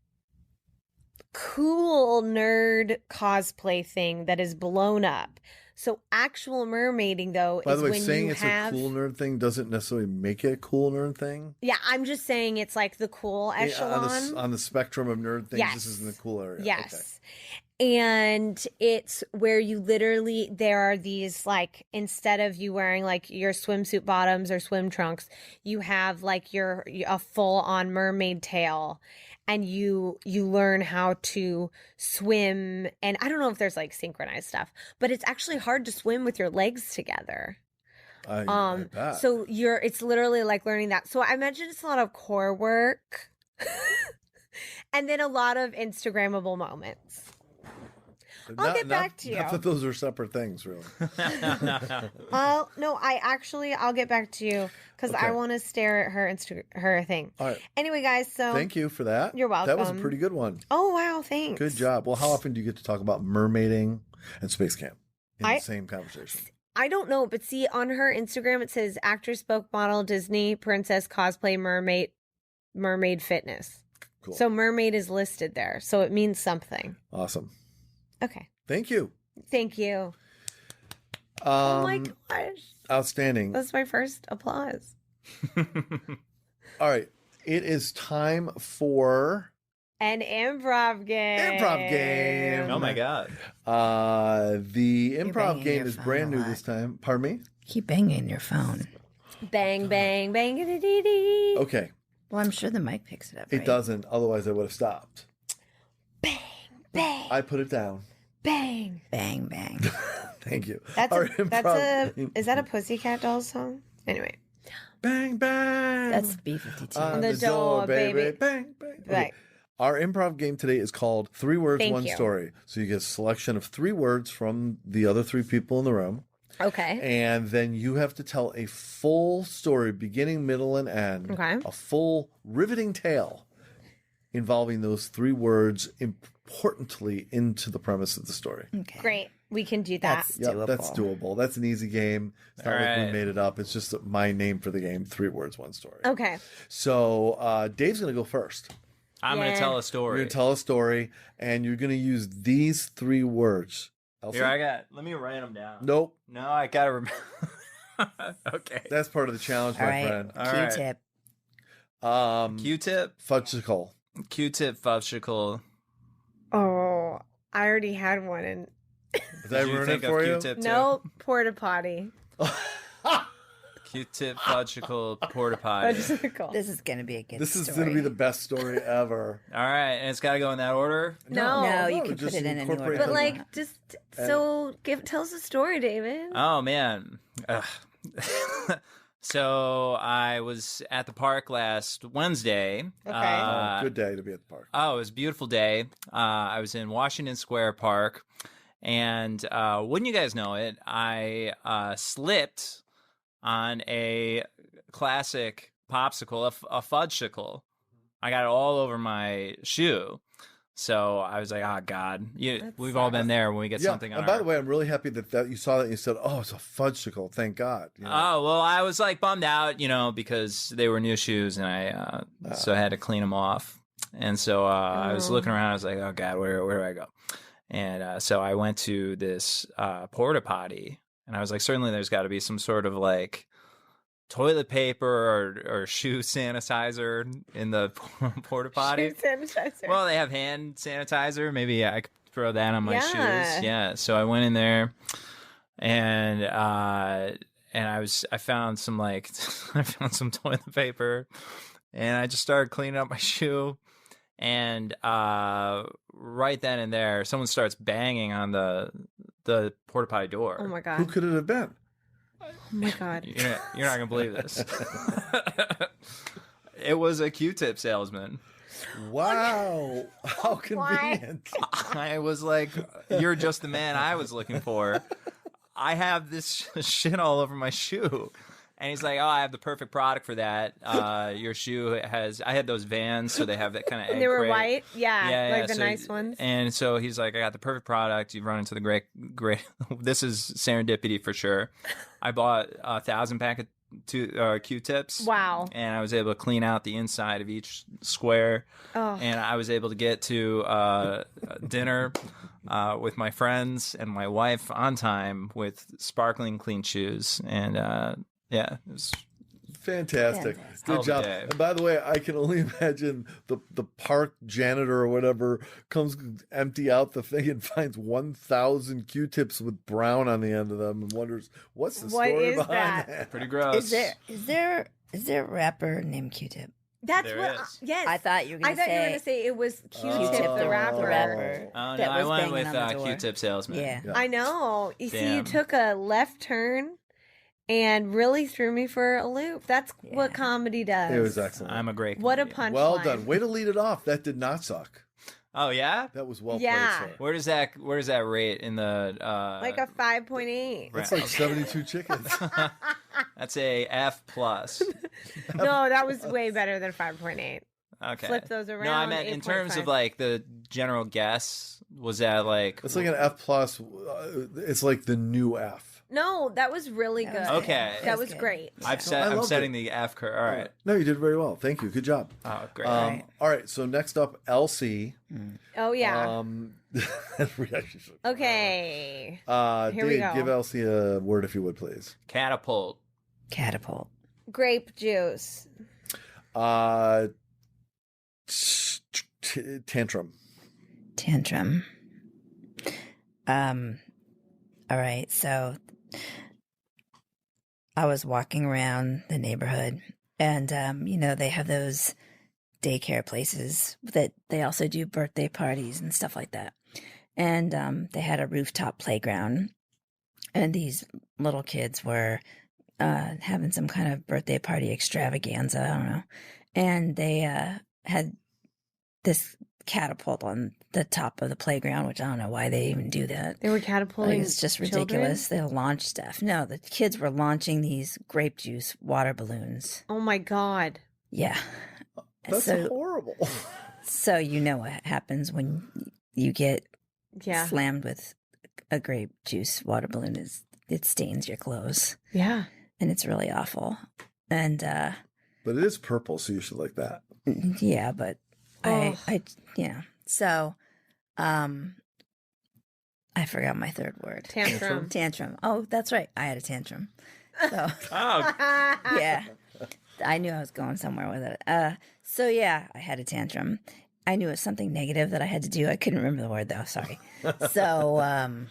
cool nerd cosplay thing that is blown up. So actual mermaiding, though, By is the way, when saying you it's have... a cool nerd thing doesn't necessarily make it a cool nerd thing. Yeah, I'm just saying it's like the cool Yeah, echelon. on the spectrum of nerd things, Yes. this is in the cool area. Yes. And it's where you literally, there are these, like, instead of you wearing like your swimsuit bottoms or swim trunks, you have like a full on mermaid tail, and you learn how to swim. And I don't know if there's like synchronized stuff, but it's actually hard to swim with your legs together. Okay. I bet. So it's literally like learning that. So I imagine it's a lot of core work and then a lot of Instagrammable moments. I'll get back to you. Not that those are separate things, really. No, I'll get back to you because I Okay. want to stare at her thing. All right. Anyway, guys, so Thank you for that. You're That was a welcome. pretty good one. Oh wow, thanks. Good job. Well, how often do you get to talk about mermaiding and space camp in the same conversation? I don't know, but see on her Instagram it says actor, spokesmodel, Disney, princess, cosplay, mermaid fitness. Cool. So mermaid is listed there, so it means something. Awesome. Okay, Thank you. thank you. Oh my gosh, Outstanding. that's my first applause. All right. It is time for An improv game. improv game. Oh my god. The improv banging game your is phone brand a new lot. this time. Pardon me? Keep banging your phone. Bang, bang, bang, dee dee dee. Okay. Well, I'm sure the mic picks it up. It right? doesn't. Otherwise, I would have stopped. Bang, I put it down. bang. Bang, bang. Thank you. That's Our a improv game- is that a Pussycat Dolls song? Anyway, Bang, bang. That's B-52. On the door, baby. Bang, bang. Okay. Right. Our improv game today is called 3 Words, Thank One you. Story. So you get a selection of 3 words from the other 3 people in the room. okay. And then you have to tell a full story, beginning, middle, and end. Okay. A full riveting tale involving those 3 words importantly into the premise of the story. Okay. Great. We can do that. That's Yep, doable. that's doable. That's an easy game. It's not like we Alright. made it up. It's just my name for the game, 3 words, one story. Okay. So Dave's going to go first. I'm Yeah. gonna tell a You're story. going to tell a story, and you're going to use these 3 words. Elsie? Here let me write them down. Nope. No, I gotta remember. Okay. That's part of the challenge, All my right. friend. All right. Q-tip. Q-tip, Fudgesicle. Q-tip, fudgesicle. Oh, I already had one and Did I Did you ruin think it of for you? Q-tip too? no porta potty. Q-tip, fudgesicle, porta potty. Fudgesicle. This is going to be a good This story. is going to be the best story ever. All right, and it's gotta go in that order. No. No, you no, can just put it in any incorporate order. But you like, want. just tell us a story, David. Oh man. Ugh. So I was at the park last Wednesday. Okay. Good day to be at the park. Oh, it was a beautiful day. I was in Washington Square Park, and wouldn't you guys know it, I slipped on a classic popsicle, a fudgesicle. I got it all over my shoe. So I was like, oh God, That we've all been sucks. there when we get something on And by our... the way, I'm really happy that you saw that and you said, "Oh, it's a fudgesicle." Thank God. You know? Oh, well, I was like bummed out, because they were new shoes and so I had to clean them off. And so I was looking around. I was like, oh God, where do I go? And so I went to this porta potty, and I was like, certainly there's got to be some sort of like toilet paper or shoe sanitizer in the porta potty. Shoe sanitizer. Well, they have hand sanitizer. Maybe I could throw that on my shoes. Yeah. So I went in there, and I found some I found some toilet paper, and I just started cleaning up my shoe. And right then and there, someone starts banging on the porta potty door. Oh my God. Who could it have been? Oh my God. You're not gonna believe this. It was a Q-tip salesman. Wow. How convenient. I was like, "You're just the man I was looking for. I have this shit all over my shoe." And he's like, "Oh, I have the perfect product for that. Your shoe has." I had those Vans, so they have that kind of. And they were white, like the so- nice ones. And so he's like, "I got the perfect product. You've run into the great. This is serendipity for sure. I bought 1,000 pack of Q-tips. Wow. And I was able to clean out the inside of each square. Oh. And I was able to get to dinner with my friends and my wife on time with sparkling clean shoes. And yeah, it was Fantastic. Hell Good of a job. day. And by the way, I can only imagine the park janitor or whatever comes empty out the thing and finds 1,000 Q-tips with brown on the end of them and wonders what's the What story is behind that? pretty gross. Is there a rapper named Q-Tip? That's There what. is. Yes. I thought you were I going thought to you were say going to say it was Q-Tip, Q-Tip, the rapper. The rapper Oh, no, that I was went banging with on the door. Q-tip salesman. Yeah. I know. You see, you Damn. took a left turn and really threw me for a loop. That's what Yeah. comedy does. It was excellent. I'm a great What a comedian. punchline. Well done. Way to lead it off. That did not suck. Oh yeah? That was well Yeah. played, sir. Where does that rate in the Like a 5.8. That's like 72 chickens. That's a F plus. No, that was way better than 5.8. Okay. Flip those No, I around, meant in terms 8.5. of like the general guess. Was that like It's like an F plus. It's like the new F. No, that was really good. was Okay. That was good. great. I'm loved setting it. the F curve. All right. No, you did very well. Thank you. Good job. Oh, great. All right. So next up, Elsie. Oh, yeah. Okay. Here we Dave, go. give Elsie a word if you would, please. Catapult. Catapult. Grape juice. Tantrum. Tantrum. All right, so I was walking around the neighborhood and they have those daycare places that they also do birthday parties and stuff like that. And they had a rooftop playground, and these little kids were having some kind of birthday party extravaganza, I don't know. And they had this catapult on the top of the playground, which I don't know why they even do that. They were catapulting. Like, it's just ridiculous. They'll launch stuff. No, the kids were launching these grape juice water balloons. Oh my God. Yeah. That's so, horrible. so you know what happens when you get Yeah. slammed with a grape juice water balloon is it stains your clothes, Yeah. and it's really awful. And But it is purple, so you should like that. yeah, but Oh. I so I forgot my third word. Tantrum. Tantrum. Oh, that's right. I had a tantrum. So Oh, yeah, I knew I was going somewhere with it. So yeah, I had a tantrum. I knew it was something negative that I had to do. I couldn't remember the word though. Sorry. So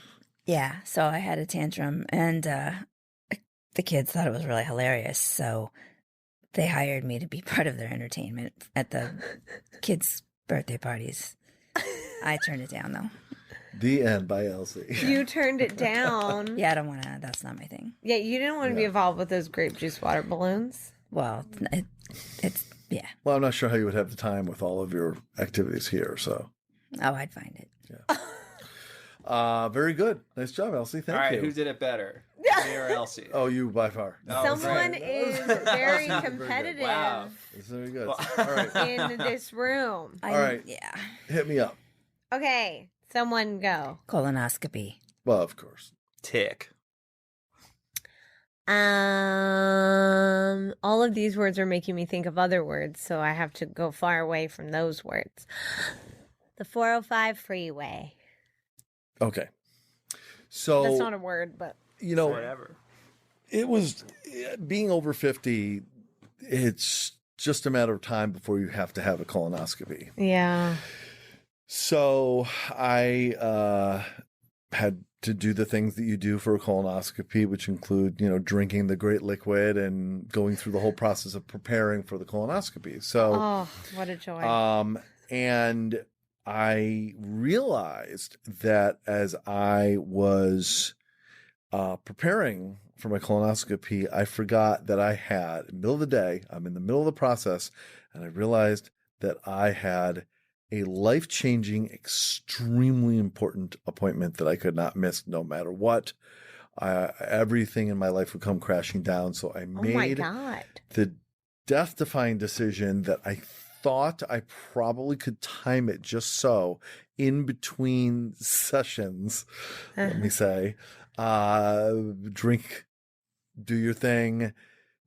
yeah, so I had a tantrum, and the kids thought it was really hilarious. So they hired me to be part of their entertainment at the kids' birthday parties. I turned it down though. The End by Elsie. You turned it down. Yeah, I don't want to. That's not my thing. Yeah, you didn't want to be involved with those grape juice water balloons. Well, it's yeah. Well, I'm not sure how you would have the time with all of your activities here. So, Oh, I'd find it. very good. Nice job, Elsie. Thank all right. you. Who did it better, me or Elsie? Oh, you by far. Oh, Someone great. is very Very good. competitive Wow. It's very good. Well- All right. in this room. I, All right. Yeah. Hit me up. Okay, someone go. Colonoscopy. Well, of course. Tick. All of these words are making me think of other words, so I have to go far away from those words. The 405 freeway. Okay. So That's not a word, but Whatever. it was being over 50. It's just a matter of time before you have to have a colonoscopy. yeah. So I had to do the things that you do for a colonoscopy, which include, drinking the great liquid and going through the whole process of preparing for the colonoscopy. So, Oh, what a joy. and I realized that as I was preparing for my colonoscopy, I forgot that I had, in the middle of the day, I'm in the middle of the process, and I realized that I had a life-changing, extremely important appointment that I could not miss no matter what. Everything in my life would come crashing down. So I oh my made God. the death-defying decision that I thought I probably could time it just so in between sessions, let me say, drink, do your thing,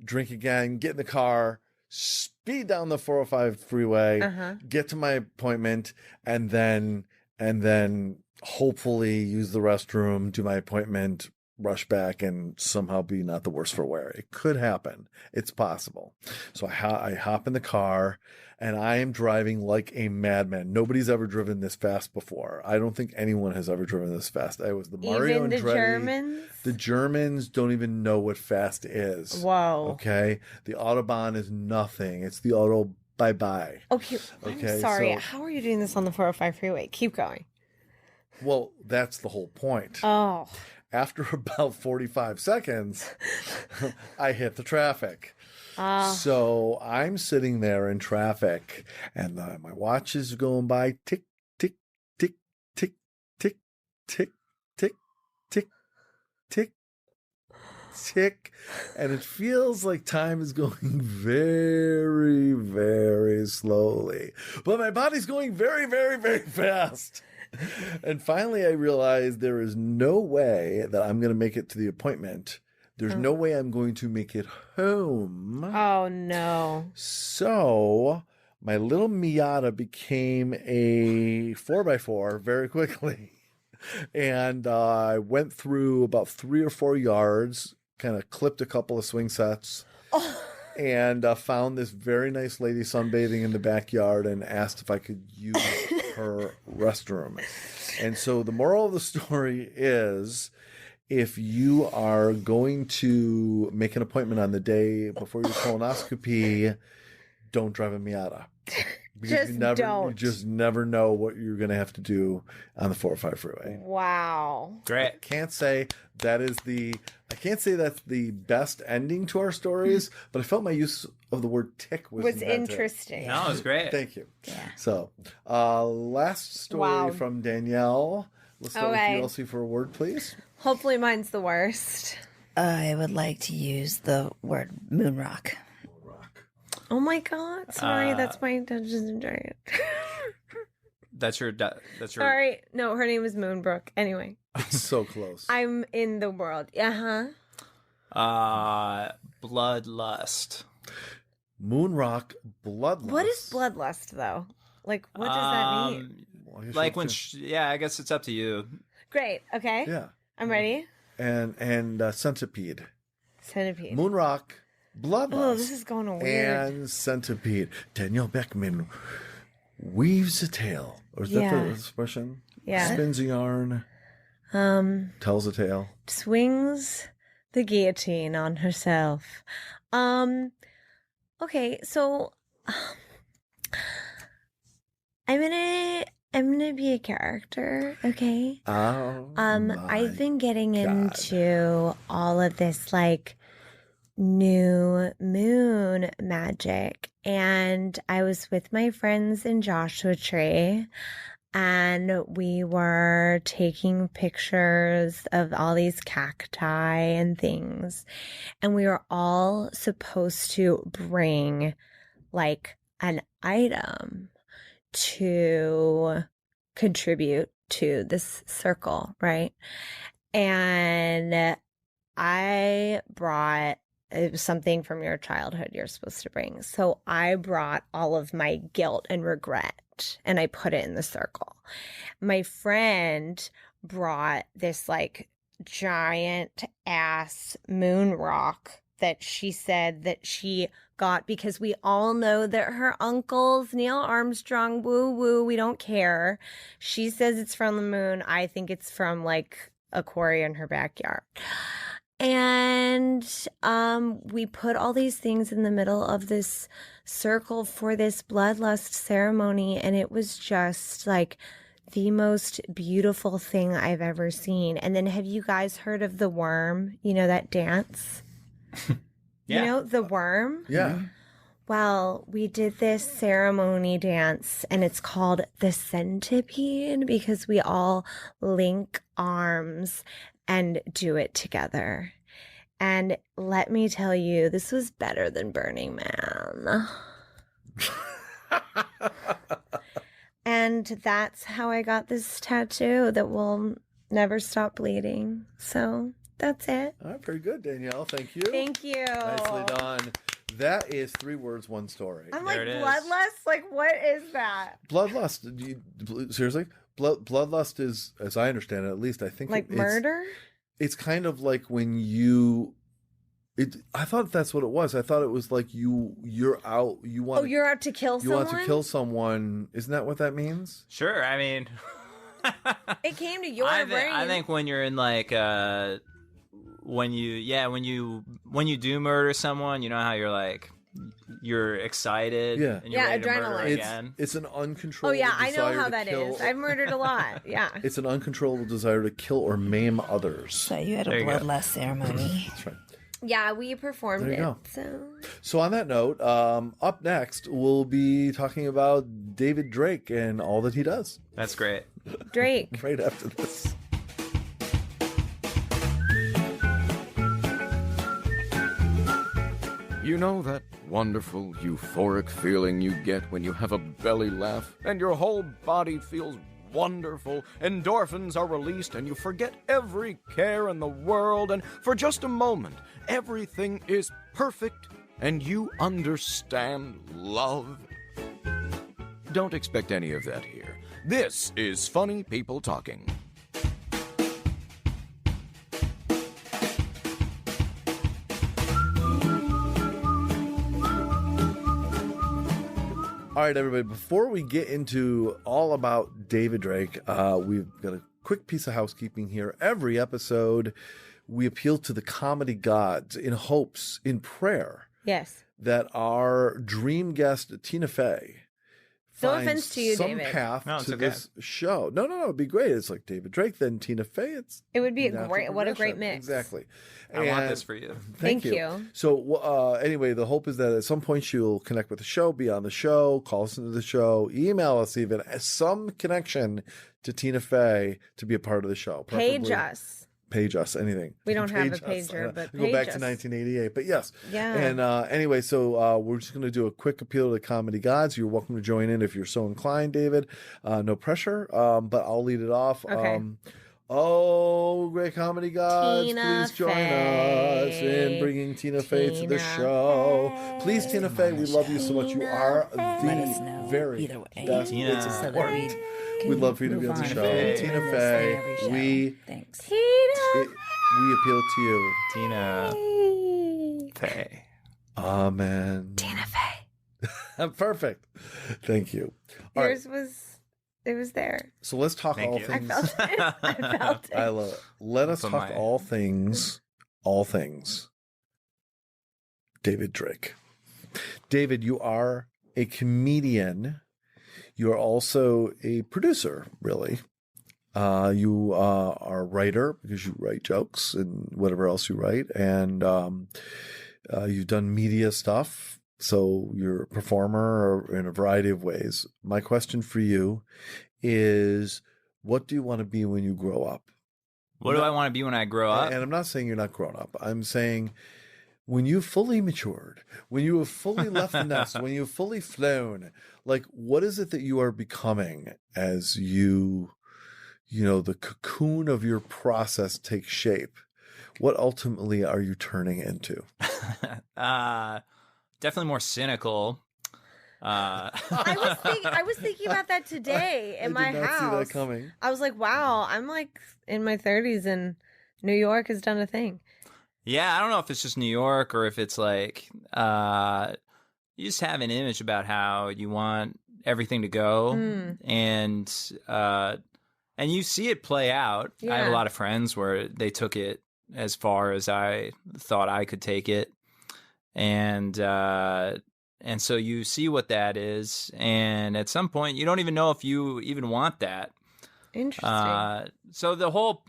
drink again, get in the car, speed down the 405 freeway, get to my appointment, and then hopefully use the restroom, do my appointment, rush back, and somehow be not the worse for wear. It could happen. It's possible. So I hop in the car, and I am driving like a madman. Nobody's ever driven this fast before. I don't think anyone has ever driven this fast. I was the Mario Even the Andretti. Germans? The Germans don't even know what fast is. Whoa. Okay? The Autobahn is nothing. It's the auto bye-bye. Okay, Okay, I'm sorry. so- How are you doing this on the 405 freeway? Keep going. Well, that's the whole point. Oh. After about 45 seconds, I hit the traffic. So I'm sitting there in traffic, and my watch is going by tick, tick, tick, tick, tick, tick, tick, tick, tick, tick. And it feels like time is going very, very slowly. But my body's going very, very, very fast. And finally, I realized there is no way that I'm going to make it to the appointment. There's no way I'm going to make it home. Oh, no. So my little Miata became a 4x4 very quickly. And I went through about 3 or 4 yards, kind of clipped a couple of swing sets. And found this very nice lady sunbathing in the backyard and asked if I could use her restroom. And so the moral of the story is, if you are going to make an appointment on the day before your colonoscopy, don't drive a Miata. Because you just never know what you're going to have to do on the 405 freeway. Wow. Great. I can't say that's the best ending to our stories, but I felt my use of the word tick was inventive. Interesting. No, it was great. Thank you. Yeah. So, last story from Danielle. Let's start with you, Elsie, for a word, please. Hopefully mine's the worst. I would like to use the word moon rock. Oh my God. Sorry, that's my Dungeons and Dragons. That's your. Sorry. No, her name is Moonbrook. Anyway. So close. I'm in the world. Bloodlust. Moonrock bloodlust. What is bloodlust, though? Like, what does that mean? Well, you Like should when, think- yeah, I guess it's up to you. Great. Okay. yeah, I'm ready. and centipede. Centipede. Moonrock bloodlust. Oh, this is going weird. And centipede. Danielle Beckman weaves a tale, or is that Yeah. the expression? Yeah. Spins a yarn, tells a tale. Swings the guillotine on herself. Okay, so I'm gonna be a character, okay? Oh, I've been getting God. into all of this like new moon magic, and I was with my friends in Joshua Tree, and we were taking pictures of all these cacti and things, and we were all supposed to bring like an item to contribute to this circle, right? And I brought, it was something from your childhood you're supposed to bring. So I brought all of my guilt and regret and I put it in the circle. My friend brought this like giant ass moon rock that she said that she got because we all know that her uncle's Neil Armstrong, woo woo, we don't care. She says it's from the moon. I think it's from like a quarry in her backyard. And we put all these things in the middle of this circle for this bloodlust ceremony, and it was just like the most beautiful thing I've ever seen. And then have you guys heard of the worm? You know that dance? Yeah. You know, the worm? Yeah. Well, we did this ceremony dance and it's called the centipede because we all link arms and do it together. And let me tell you, this was better than Burning Man. And that's how I got this tattoo that will never stop bleeding. So that's it. All right, very good, Danielle. Thank you. Thank you. Nicely done. That is 3 words, 1 story. I'm like, There it is. bloodlust? Like, what is that? Bloodlust. Seriously? Bloodlust is, as I understand it, at least I think Like it's, murder? It's kind of like when you. I thought that's what it was. I thought it was like you're out. You want. Oh, you're out to kill You someone? want to kill someone. Isn't that what that means? Sure. I mean, It came to your brain. I think when you're in like when you do murder someone, you know how you're like you're excited, Yeah. and you're Yeah, ready to murder adrenaline. again. It's an Oh, uncontrollable. yeah, I know desire how to that kill. is. I've murdered a lot. Yeah. It's an uncontrollable desire to kill or maim others. So you had a There you go. bloodlust ceremony. That's right. Yeah, we performed There you it. go. So So on that note, up next we'll be talking about David Drake and all that he does. That's great. Drake. Right after this. You know that wonderful, euphoric feeling you get when you have a belly laugh and your whole body feels wonderful, endorphins are released, and you forget every care in the world, and for just a moment, everything is perfect, and you understand love? Don't expect any of that here. This is Funny People Talking. All right, everybody, before we get into all about David Drake, we've got a quick piece of housekeeping here. Every episode, we appeal to the comedy gods in hopes, in prayer, Yes. that our dream guest, Tina Fey, No finds offense to you, some David. path No, it's to okay. this show. No, it'd be great. It's like David Drake, then Tina Fey. It's It would be a natural great, what a great progression. mix. Exactly. I want And- this for you. Thank Thank you. you. So anyway, the hope is that at some point she'll connect with the show, be on the show, call us into the show, email us even, some connection to Tina Fey to be a part of the show. Page preferably- us. Page us, anything. We don't have a Page us. pager, but Go back page to us. 1988. But yes. Yeah. And anyway, so we're just going to do a quick appeal to the comedy gods. You're welcome to join in if you're so inclined, David. No pressure, but I'll lead it off. Okay. Oh, great comedy gods, Tina please join Fey. us in bringing Tina Fey to the Tina show. Fey. Please, Tina Fey, we love you so much. You are Let us the know very either way. best Tina. So that support. we can We'd love for you to be move on the on show. Fey. Tina and Fey, say every show. we Thanks. Tina appeal to you. Tina Fey. Fey. Amen. Tina Fey. Perfect. Thanght you. All right. Yours was, it was there. So let's talk Thank all you. I things. felt it. I felt it. I love it. Let us Put talk my- all things. David Drake. David, you are a comedian. You are also a producer, really. You are a writer because you write jokes and whatever else you write. And you've done media stuff. So you're a performer in a variety of ways. My question for you is, what do you want to be when you grow up? What do I want to be when I grow up? And I'm not saying you're not grown up. I'm saying when you've fully matured, when you have fully left the nest, when you've fully flown, like, what is it that you are becoming as the cocoon of your process takes shape? What ultimately are you turning into? Definitely more cynical. I was thinking about that today in my I did not house. see that coming. I was like, wow, I'm like in my 30s and New York has done a thing. Yeah, I don't know if it's just New York or if it's like you just have an image about how you want everything to go, and you see it play out. Yeah. I have a lot of friends where they took it as far as I thought I could take it, and so you see what that is, and at some point you don't even know if you even want that. Interesting. So the whole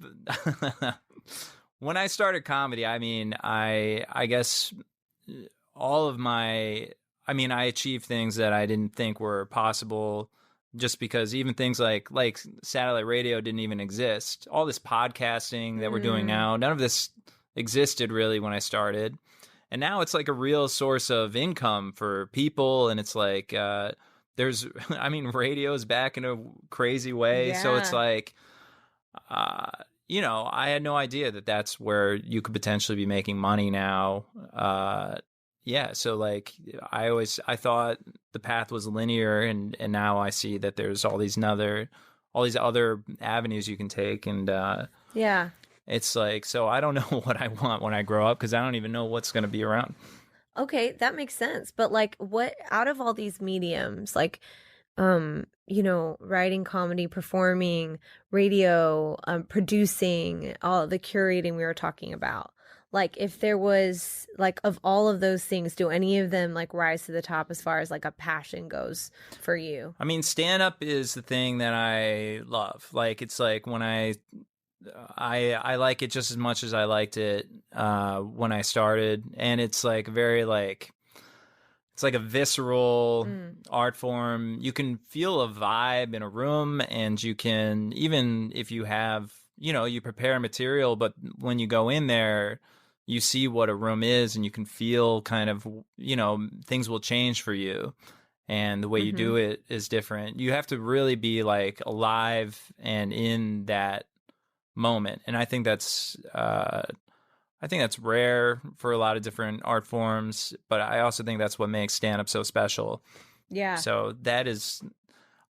when I started comedy, I mean, I guess all of my, I mean, I achieved things that I didn't think were possible, just because even things like satellite radio didn't even exist. All this podcasting that we're doing now, none of this existed really when I started. And now it's like a real source of income for people. And it's like, radio is back in a crazy way. So it's like, I had no idea that that's where you could potentially be making money now. So like I thought the path was linear, and now I see that there's all these other avenues you can take, and it's like, so I don't know what I want when I grow up, because I don't even know what's going to be around. Okay, that makes sense. But like, what out of all these mediums, like writing, comedy, performing, radio, producing, all the curating we were talking about. Like, if there was, like, of all of those things, do any of them, like, rise to the top as far as, like, a passion goes for you? I mean, stand-up is the thing that I love. Like, it's like when I like it just as much as I liked it when I started. And it's, like, very, like... It's like a visceral art form. You can feel a vibe in a room, and you can, even if you have, you prepare material, but when you go in there, you see what a room is, and you can feel kind of, things will change for you. And the way you do it is different. You have to really be like alive and in that moment. And I think that's rare for a lot of different art forms, but I also think that's what makes stand-up so special. Yeah. So that is,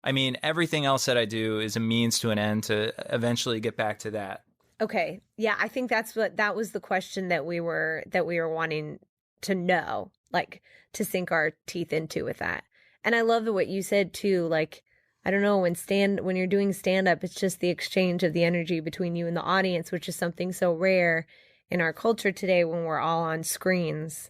I mean, everything else that I do is a means to an end to eventually get back to that. Okay. Yeah, I think that was the question that we were wanting to know, like, to sink our teeth into with that. And I love what you said too, like, I don't know, when you're doing stand-up, it's just the exchange of the energy between you and the audience, which is something so rare in our culture today when we're all on screens.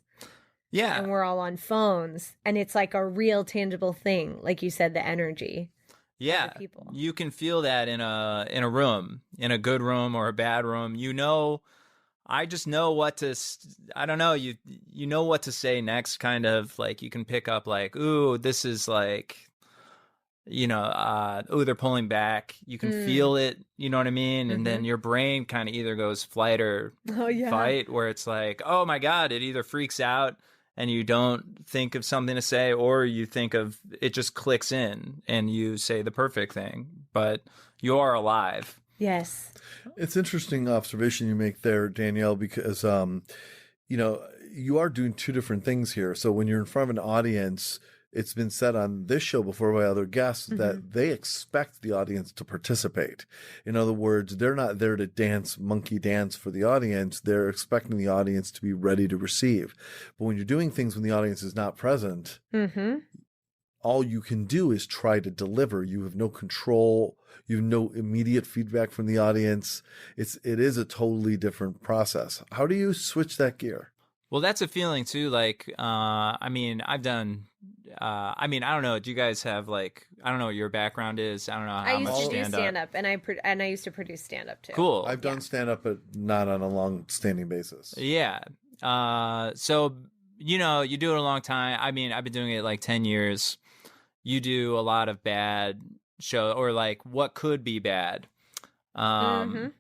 Yeah. And we're all on phones. And it's like a real tangible thing. Like you said, the energy. Yeah. People. You can feel that in a room, in a good room or a bad room. I just know what to, I don't know, you know what to say next, kind of like you can pick up like, ooh, this is like, they're pulling back. You can feel it, you know what I mean? And then your brain kind of either goes flight or fight, where it's like, oh my God, it either freaks out and you don't think of something to say, or you think of it just clicks in and you say the perfect thing, but you are alive. Yes. It's interesting observation you make there, Danielle, because, you are doing two different things here. So when you're in front of an audience, it's been said on this show before by other guests that they expect the audience to participate. In other words, they're not there to monkey dance for the audience. They're expecting the audience to be ready to receive. But when you're doing things when the audience is not present, all you can do is try to deliver. You have no control. You have no immediate feedback from the audience. It is a totally different process. How do you switch that gear? Well, that's a feeling too. Like, I don't know. Do you guys have like, I don't know what your background is. I don't know how I used much to do stand-up. stand-up, and I used to produce stand-up too. Cool. I've done stand-up, but not on a long-standing basis. Yeah. So, you do it a long time. I mean, I've been doing it like 10 years. You do a lot of bad show, or like what could be bad. And,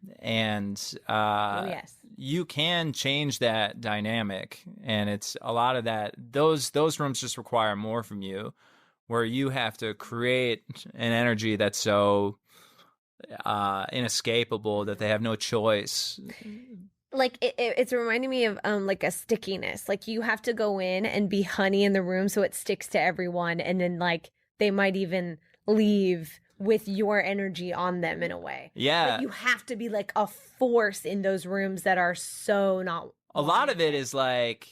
yes. you can change that dynamic, and it's a lot of that. Those rooms just require more from you, where you have to create an energy that's so inescapable that they have no choice. Like it's reminding me of like a stickiness. Like you have to go in and be honey in the room so it sticks to everyone, and then like they might even leave with your energy on them in a way. Yeah. Like you have to be like a force in those rooms that are so not. A lot of it is like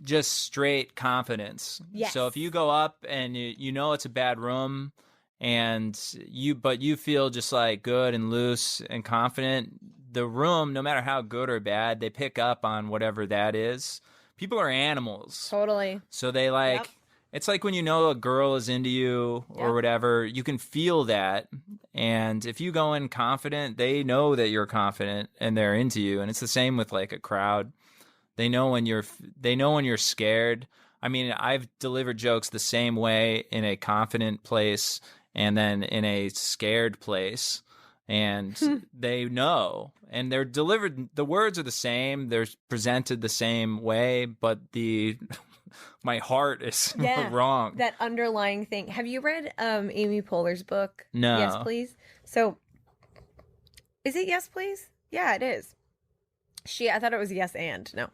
just straight confidence. Yes. So if you go up and you know it's a bad room, but you feel just like good and loose and confident, the room, no matter how good or bad, they pick up on whatever that is. People are animals. Totally. So they like, Yep. It's like when you know a girl is into you or Yep. whatever, you can feel that. And if you go in confident, they know that you're confident and they're into you. And it's the same with like a crowd. They know when you're scared. I mean, I've delivered jokes the same way in a confident place and then in a scared place. And they know, and they're delivered. The words are the same. They're presented the same way, but my heart is wrong. That underlying thing. Have you read Amy Poehler's book? No. Yes, Please. So, is it Yes, Please? Yeah, it is. I thought it was yes and no.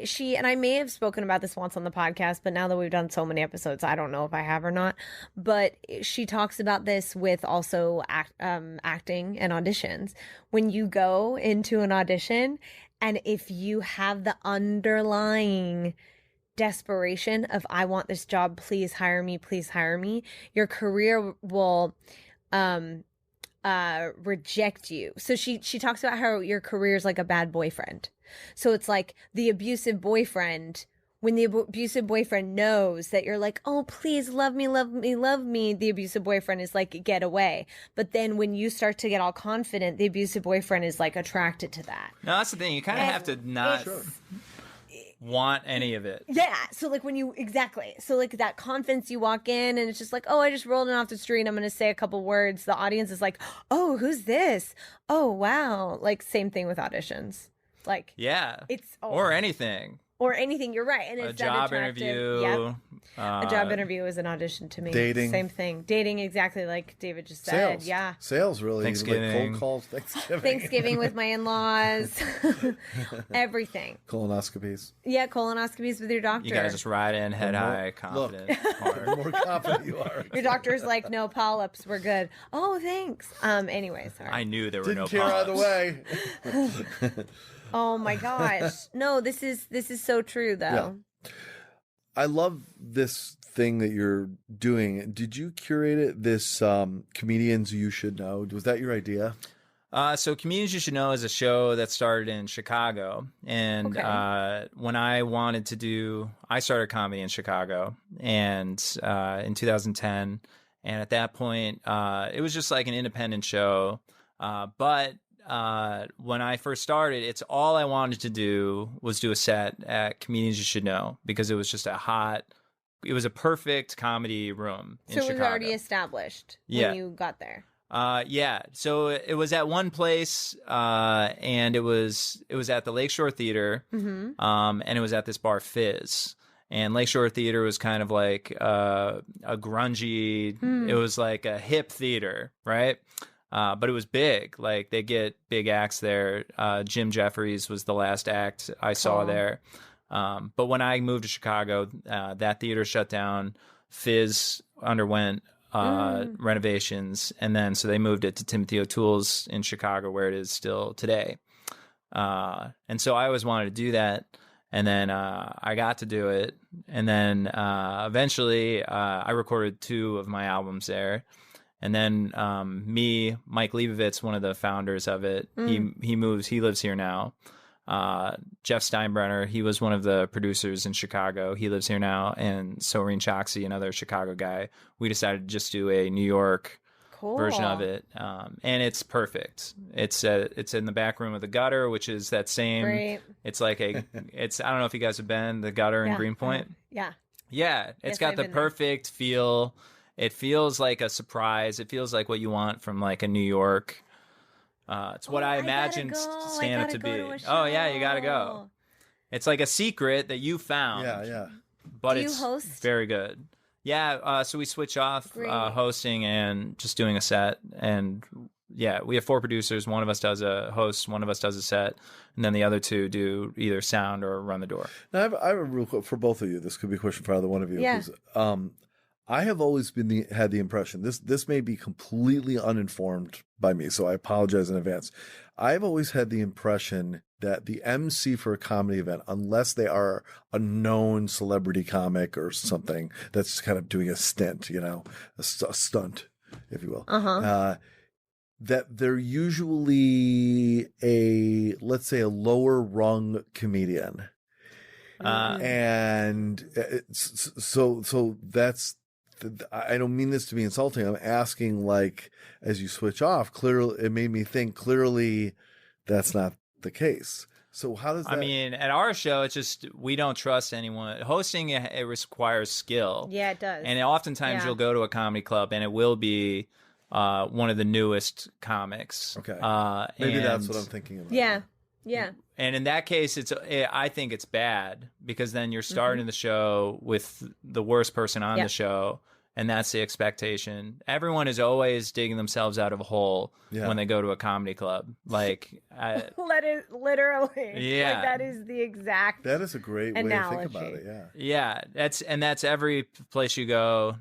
She, and I may have spoken about this once on the podcast, but now that we've done so many episodes, I don't know if I have or not. But she talks about this with also acting and auditions. When you go into an audition, and if you have the underlying desperation of I want this job, please hire me, your career will reject you. So she talks about how your career is like a bad boyfriend. So it's like the abusive boyfriend. When the abusive boyfriend knows that you're like, oh, please love me, the abusive boyfriend is like, get away. But then when you start to get all confident, the abusive boyfriend is like attracted to that. No, that's the thing. You kind of have to not want any of it. Yeah. So like so like that confidence, you walk in and it's just like, oh, I just rolled in off the street, I'm going to say a couple words. The audience is like, oh, who's this? Oh, wow. Like same thing with auditions. Like, yeah. It's or anything. Or anything, you're right. And a it's job interview. Yep. A job interview is an audition to me. Dating. Same thing. Dating, exactly like David just said. Sales. Yeah. Sales, really. Thanksgiving. Like cold calls, Thanksgiving with my in-laws. Everything. Colonoscopies. Yeah, colonoscopies with your doctor. You gotta just ride in head high, confident. The more confident you are. Your doctor's like, no polyps, we're good. Oh, thanks. Anyway, sorry. I knew there were Didn't no care polyps. either way. Oh my gosh. No, this is so true though. Yeah. I love this thing that you're doing. Did you curate it, this Comedians You Should Know? Was that your idea? So Comedians You Should Know is a show that started in Chicago. And when I wanted to I started comedy in Chicago and in 2010. And at that point, it was just like an independent show. But when I first started, it's all I wanted to do was do a set at Comedians You Should Know because it was just it was a perfect comedy room in Chicago. So it was already established when you got there. Yeah. So it was at one place, and it was at the Lakeshore Theater, and it was at this bar Fizz. And Lakeshore Theater was kind of like a grungy, it was like a hip theater, right? But it was big. Like they get big acts there. Jim Jeffries was the last act I saw there. But when I moved to Chicago, that theater shut down. Fizz underwent renovations, and then so they moved it to Timothy O'Toole's in Chicago, where it is still today. And so I always wanted to do that, and then I got to do it, and then eventually I recorded 2 of my albums there. And then Mike Leibovitz, one of the founders of it, he lives here now. Jeff Steinbrenner, he was one of the producers in Chicago. He lives here now. And Soreen Choksi, another Chicago guy. We decided to just do a New York version of it. And it's perfect. It's in the back room of the Gutter, which is that same. Great. It's like I don't know if you guys have been, the Gutter in Greenpoint. Yeah. Yeah. It's got the perfect feel. It feels like a surprise. It feels like what you want from like a New York It's what I imagined stand-up to be. Oh, yeah, you got to go. It's like a secret that you found. Yeah. But Do you it's host? very good. Yeah, so we switch off hosting and just doing a set. And yeah, we have 4 producers. One of us does a host, one of us does a set, and then the other 2 do either sound or run the door. Now, I have a real quick for both of you. This could be a question for either one of you. Yeah. I have always had the impression, this may be completely uninformed by me, so I apologize in advance. I've always had the impression that the MC for a comedy event, unless they are a known celebrity comic or something that's kind of doing a stint, a stunt, if you will, that they're usually let's say a lower rung comedian. And so that's, I don't mean this to be insulting. I'm asking, like, as you switch off, clearly, it made me think clearly that's not the case. So how does that... I mean, at our show, it's just, we don't trust anyone. Hosting, it requires skill. Yeah, it does. And oftentimes you'll go to a comedy club and it will be one of the newest comics. Okay. Maybe that's what I'm thinking about. Yeah. And in that case, I think it's bad, because then you're starting the show with the worst person on the show, and that's the expectation. Everyone is always digging themselves out of a hole when they go to a comedy club. Like, literally. Yeah. Like, that is the exact. That is a great way to think about it. Yeah. Yeah, that's every place you go.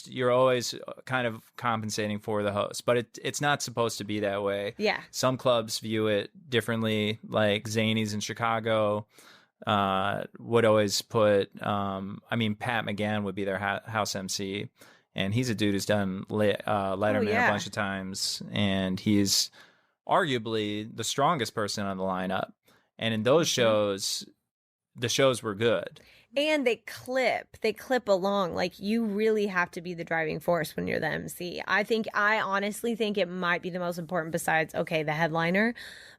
You're always kind of compensating for the host, but it's not supposed to be that way. Yeah. Some clubs view it differently, like Zany's in Chicago. Would always put, Pat McGann would be their house MC, and he's a dude who's done Letterman a bunch of times, and he's arguably the strongest person on the lineup. And in those shows, the shows were good. And they clip along. Like, you really have to be the driving force when you're the MC. I honestly think it might be the most important, besides, the headliner.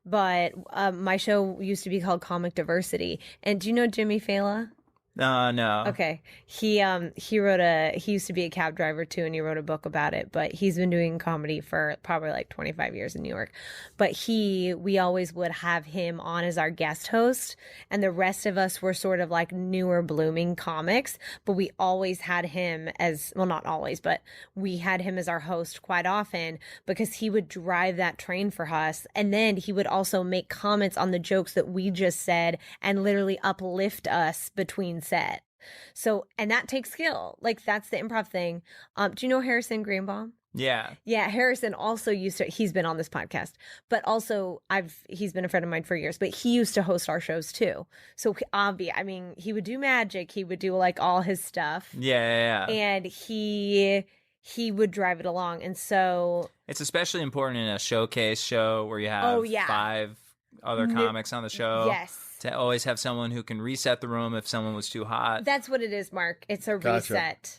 But my show used to be called Comic Diversity. And do you know Jimmy Fallon? No. Okay. He used to be a cab driver too, and he wrote a book about it, but he's been doing comedy for probably like 25 years in New York. But we always would have him on as our guest host, and the rest of us were sort of like newer blooming comics, but we always had him as, well, not always, but we had him as our host quite often, because he would drive that train for us. And then he would also make comments on the jokes that we just said and literally uplift us between set. So, and that takes skill. Like, that's the improv thing. Do you know Harrison Greenbaum? Yeah. Harrison also he's been on this podcast, but also he's been a friend of mine for years, but he used to host our shows too. So he would do magic. He would do like all his stuff. Yeah. And he would drive it along. And so it's especially important in a showcase show where you have 5 other comics on the show. Yes. To always have someone who can reset the room if someone was too hot. That's what it is, Mark. It's a reset.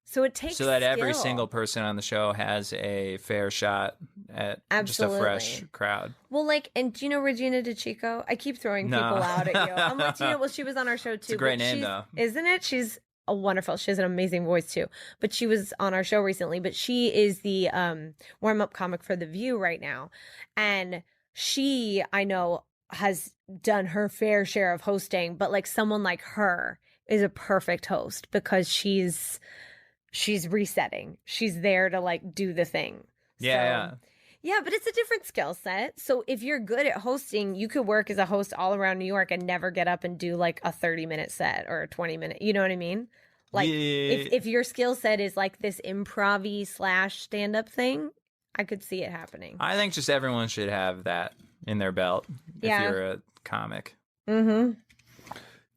So it takes so that skill. Every single person on the show has a fair shot at just a fresh crowd. Well, and do you know Regina DeChico? I keep throwing people out at you. I'm like, she was on our show too. It's a great name, though. Isn't it? She's a wonderful. She has an amazing voice too. But she was on our show recently. But she is the warm-up comic for The View right now. And she, I know, has done her fair share of hosting, but like someone like her is a perfect host because she's resetting. She's there to like do the thing. Yeah. Yeah, but it's a different skill set. So if you're good at hosting, you could work as a host all around New York and never get up and do like a 30-minute set or a 20-minute, you know what I mean? Like if your skill set is like this improv-y / stand-up thing, I could see it happening. I think just everyone should have that in their belt if you're a comic. Mm-hmm.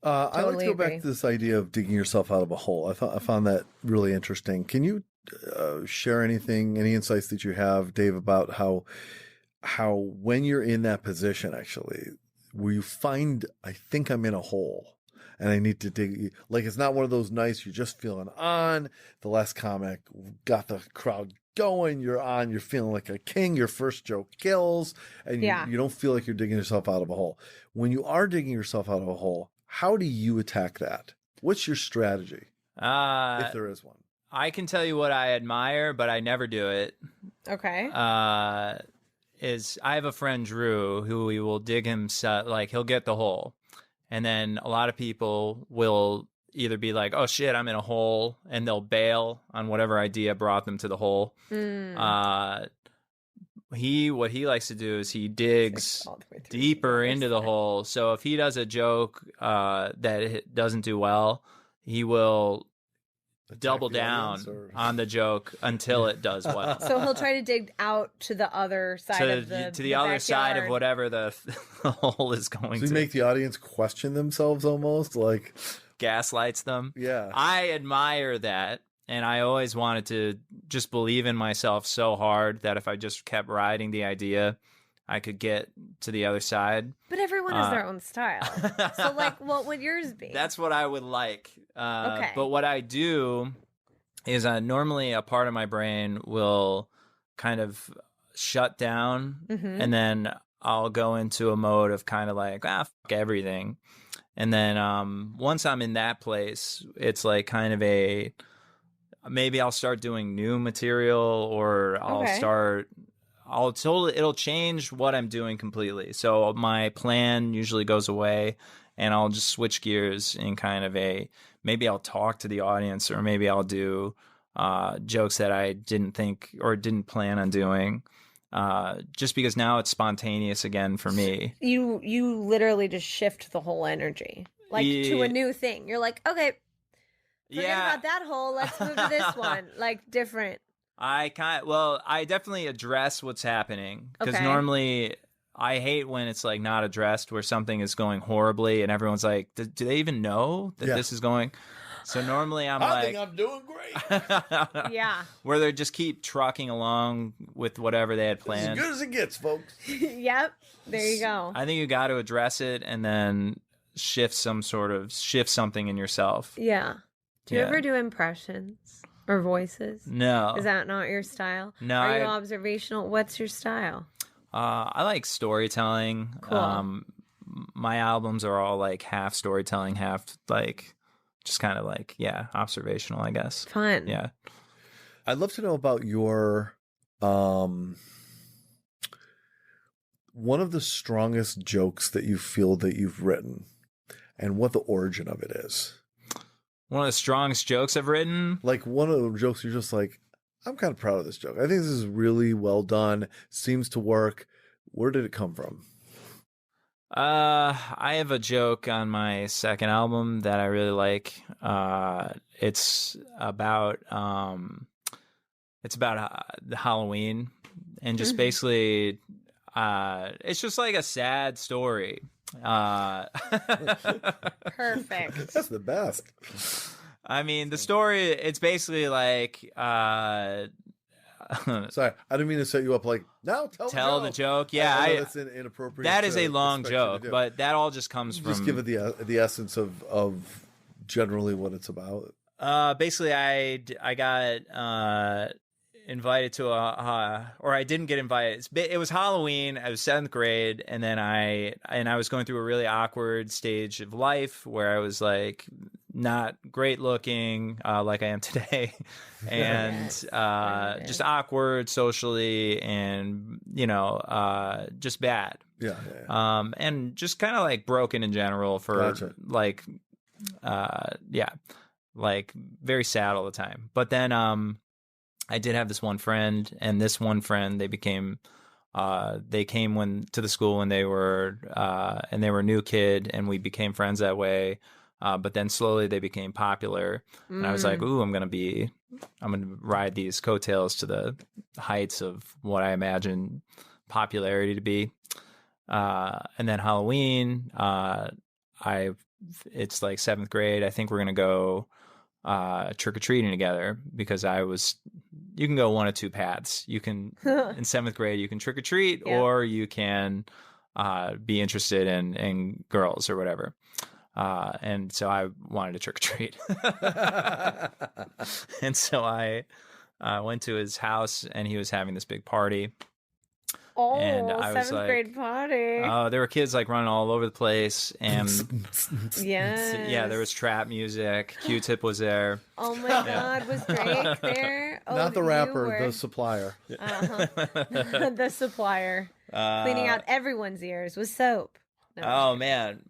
I like to go back to this idea of digging yourself out of a hole. I found that really interesting. Can you share any insights that you have, Dave, about how when you're in that position, actually, where you find, I think I'm in a hole and I need to dig, like, it's not one of those nights you're just feeling on, the last comic got the crowd going, you're on, you're feeling like a king, your first joke kills, and you don't feel like you're digging yourself out of a hole. When you are digging yourself out of a hole, how do you attack that? What's your strategy, if there is one? I can tell you what I admire, but I never do it. Okay. is I have a friend, Drew, who he will dig himself, like he'll get the hole. And then a lot of people will either be like, oh shit, I'm in a hole, and they'll bail on whatever idea brought them to the hole. What he likes to do is he digs deeper into the hole. So if he does a joke that it doesn't do well, he will double down on the joke until it does well. So he'll try to dig out to the other side of the other side of backyard. whatever the hole is going So to. you make the audience question themselves almost, like gaslights them. Yeah. I admire that, and I always wanted to just believe in myself so hard that if I just kept riding the idea, I could get to the other side. But everyone has their own style. So, like, what would yours be? That's what I would like. Okay. But what I do is normally a part of my brain will kind of shut down, and then I'll go into a mode of kind of like, fuck everything. And then once I'm in that place, it's like kind of maybe I'll start doing new material, or it'll change what I'm doing completely. So my plan usually goes away, and I'll just switch gears in kind of maybe I'll talk to the audience, or maybe I'll do jokes that I didn't think or didn't plan on doing. Just because now it's spontaneous again for me. You literally just shift the whole energy, like to a new thing. You're like, okay, forget about that hole. Let's move to this one. Like different. I definitely address what's happening, because Okay. normally I hate when it's like not addressed, where something is going horribly and everyone's like, do they even know that this is going? So normally I think I'm doing great. Yeah. Where they just keep trucking along with whatever they had planned. As good as it gets, folks. Yep. There you go. I think you got to address it and then shift something in yourself. Yeah. Do you Yeah. ever do impressions or voices? No. Is that not your style? No, Are you observational? What's your style? I like storytelling. Cool. My albums are all like half storytelling, half like just kind of like, observational, I guess. Fun. Yeah. I'd love to know about your one of the strongest jokes that you feel that you've written, and what the origin of it is. One of the strongest jokes I've written. Like one of the jokes you're just like, I'm kind of proud of this joke. I think this is really well done. Seems to work. Where did it come from? I have a joke on my second album that I really like. It's about Halloween, and just basically, it's just like a sad story. Perfect. That's the best. I mean, the story, it's basically like, Sorry, I didn't mean to set you up. Like, now tell the joke. Yeah, I know that's inappropriate. that is to a long expect you to joke, do. but that all just comes from. Just give it the essence of generally what it's about. Basically, I got invited to or I didn't get invited. It was Halloween. I was 7th grade, and then I was going through a really awkward stage of life where I was like not great looking, like I am today, and just awkward socially, and just bad. Yeah. And just kind of like broken in general for Gotcha. like, like very sad all the time. But then I did have this one friend, and this one friend, they came to the school when they were and they were a new kid, and we became friends that way. But then slowly they became popular, and I was like, ooh, I'm gonna ride these coattails to the heights of what I imagine popularity to be. And then Halloween, it's like 7th grade. I think we're gonna go trick-or-treating together, because you can go one of two paths. You can in 7th grade you can trick-or-treat, or you can be interested in girls or whatever. And so I wanted to trick-or-treat. And so I went to his house, and he was having this big party. Oh, and I was seventh grade party. there were kids like running all over the place, and Yeah, there was trap music. Q-Tip was there. Oh my God, was Drake there? Oh, Not the you rapper, were- the supplier. the supplier cleaning out everyone's ears with soap. No, I'm Oh kidding. man.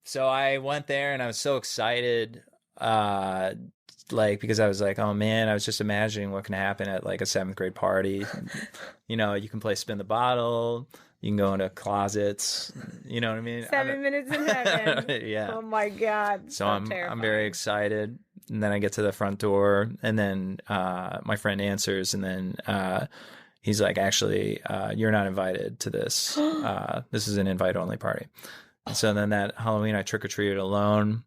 So I went there and I was so excited, because I was like, oh man, I was just imagining what can happen at like a 7th grade party. You know, you can play spin the bottle, you can go into closets, you know what I mean? 7 minutes in heaven. Yeah. Oh my God. So I'm very excited. And then I get to the front door, and then my friend answers, and then he's like, actually, you're not invited to this. This is an invite-only party. And so then that Halloween, I trick-or-treated alone,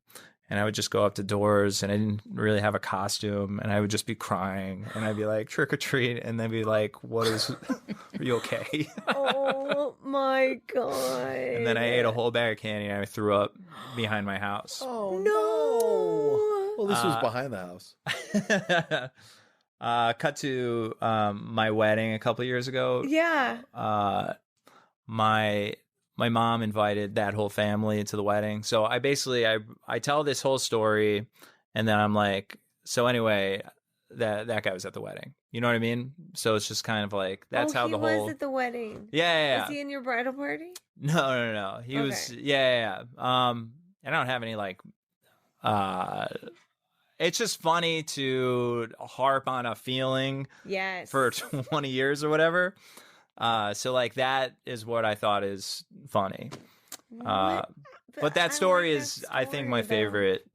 and I would just go up to doors, and I didn't really have a costume, and I would just be crying, and I'd be like, trick-or-treat, and they'd be like, are you okay? Oh my God. And then I ate a whole bag of candy, and I threw up behind my house. Oh, No. Well, this was behind the house. Cut to my wedding a couple of years ago. Yeah. My mom invited that whole family to the wedding. So I basically I tell this whole story, and then I'm like, so anyway, that guy was at the wedding. You know what I mean? So it's just kind of like that's how the whole. He was at the wedding. Yeah. Was he in your bridal party? No. He was. Yeah. I don't have any like. It's just funny to harp on a feeling Yes. for 20 years or whatever. So like that is what I thought is funny. What? But that I story like is, that I think, my story, though. favorite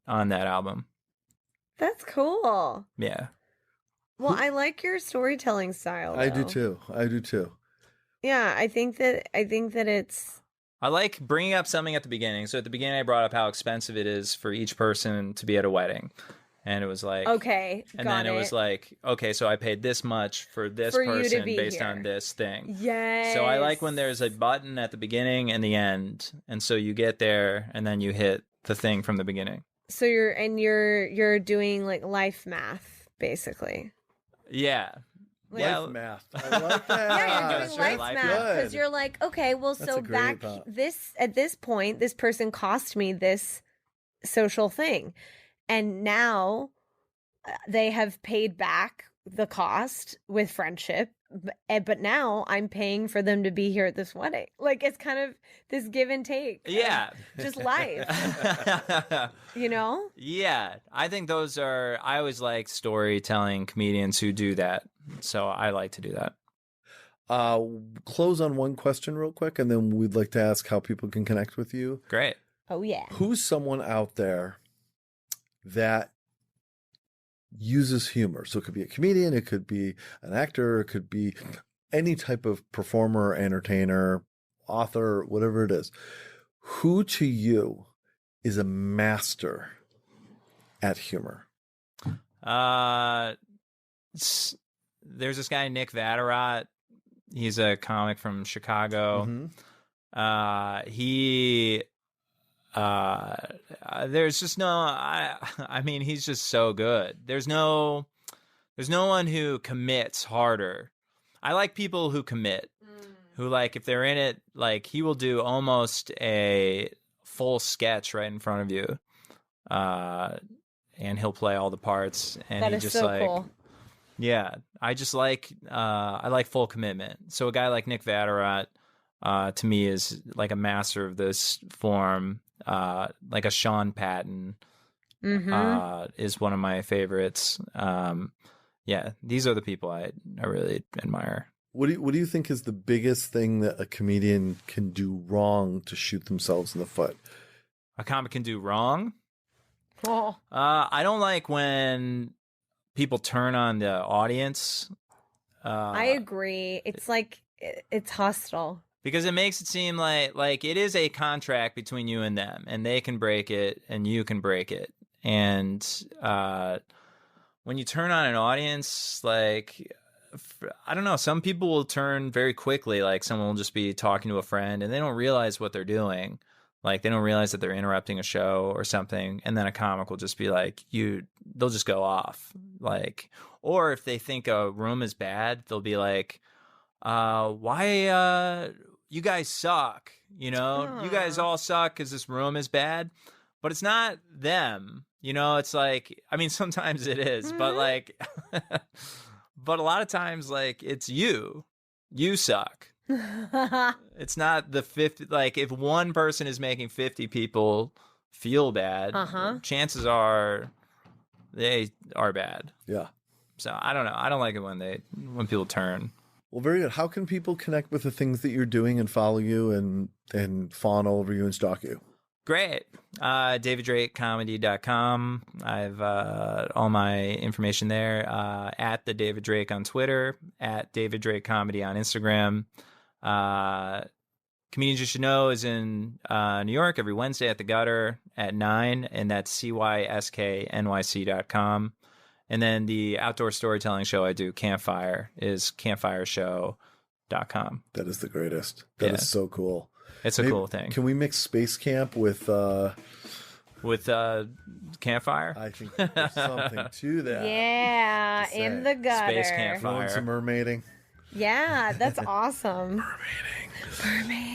on that album. That's cool. Yeah. Well, I like your storytelling style. I do though. too. Yeah, I think that it's I like bringing up something at the beginning. So at the beginning, I brought up how expensive it is for each person to be at a wedding. And it was like, okay. and got then it was like, okay, so I paid this much for this For you to person be based here. on this thing. yes. So I like when there's a button at the beginning and the end. And so you get there and then you hit the thing from the beginning. So you're doing like life math basically. Yeah. Like- Yeah. Life math. I like that. Yeah, you're doing Sure, life life math math. because you're like, okay, well, That's so a great back thought. at this point, this person cost me this social thing, and now they have paid back the cost with friendship, but now I'm paying for them to be here at this wedding. Like it's kind of this give and take. of Yeah. just life, you know. Yeah. I think those are, I always like storytelling comedians who do that. So I like to do that. Close on one question real quick, and then we'd like to ask how people can connect with you. Great. Oh yeah. Who's someone out there that uses humor? So it could be a comedian, it could be an actor, it could be any type of performer, entertainer, author, whatever it is. Who to you is a master at humor? There's this guy, Nick Vatterott. He's a comic from Chicago. Mhm. There's just no, I mean, he's just so good. There's no one who commits harder. I like people who commit, who like, if they're in it, like he will do almost a full sketch right in front of you. And he'll play all the parts, and That he is just so like, cool. yeah, I just like, I like full commitment. So a guy like Nick Vatterott, to me is like a master of this form. Like a Sean Patton, is one of my favorites. Yeah, these are the people I really admire. What do you think is the biggest thing that a comedian can do wrong to shoot themselves in the foot? A comic can do wrong. Oh. I don't like when people turn on the audience. I agree. It's like it's hostile. Because it makes it seem like it is a contract between you and them, and they can break it and you can break it. And when you turn on an audience, like, I don't know, some people will turn very quickly. Like someone will just be talking to a friend and they don't realize what they're doing. Like they don't realize that they're interrupting a show or something. And then a comic will just be like, they'll just go off. Like, or if they think a room is bad, they'll be like, why you guys suck. You know, you guys all suck because this room is bad. But it's not them. You know, it's like, I mean, sometimes it is, but like, but a lot of times, like, it's you. You suck. It's not the 50, like, if one person is making 50 people feel bad, chances are they are bad. Yeah. So I don't know. I don't like it when people turn. Well, very good. How can people connect with the things that you're doing and follow you and fawn all over you and stalk you? Great. DavidDrakeComedy.com. I've all my information there. At the David Drake on Twitter. At David Drake Comedy on Instagram. Comedians You Should Know is in New York every Wednesday at the Gutter at 9, and that's cysknyc.com. And then the outdoor storytelling show I do, Campfire, is campfireshow.com. That is the greatest. That is so cool. It's a cool thing. Can we mix Space Camp with Campfire? I think there's something to that. Yeah, in the gutter. Space Campfire. Want some mermaiding? Yeah, that's awesome.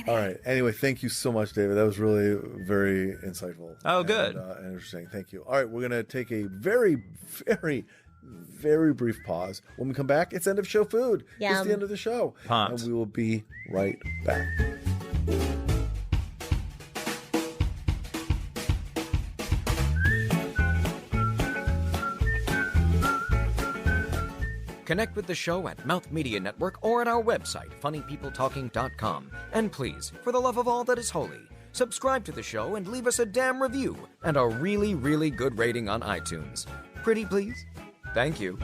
All right. Anyway, thank you so much, David. That was really very insightful. Oh, good. And interesting. Thank you. All right. We're going to take a very, very, very brief pause. When we come back, it's end of show food. Yum. It's the end of the show. Pumped. And we will be right back. Connect with the show at Mouth Media Network or at our website, funnypeopletalking.com. And please, for the love of all that is holy, subscribe to the show and leave us a damn review and a really, really good rating on iTunes. Pretty please? Thank you.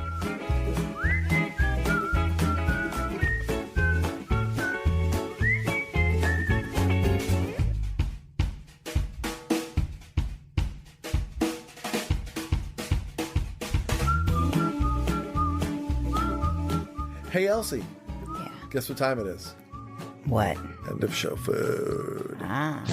Hey, Elsie. Yeah. Guess what time it is? What? End of show food. Ah.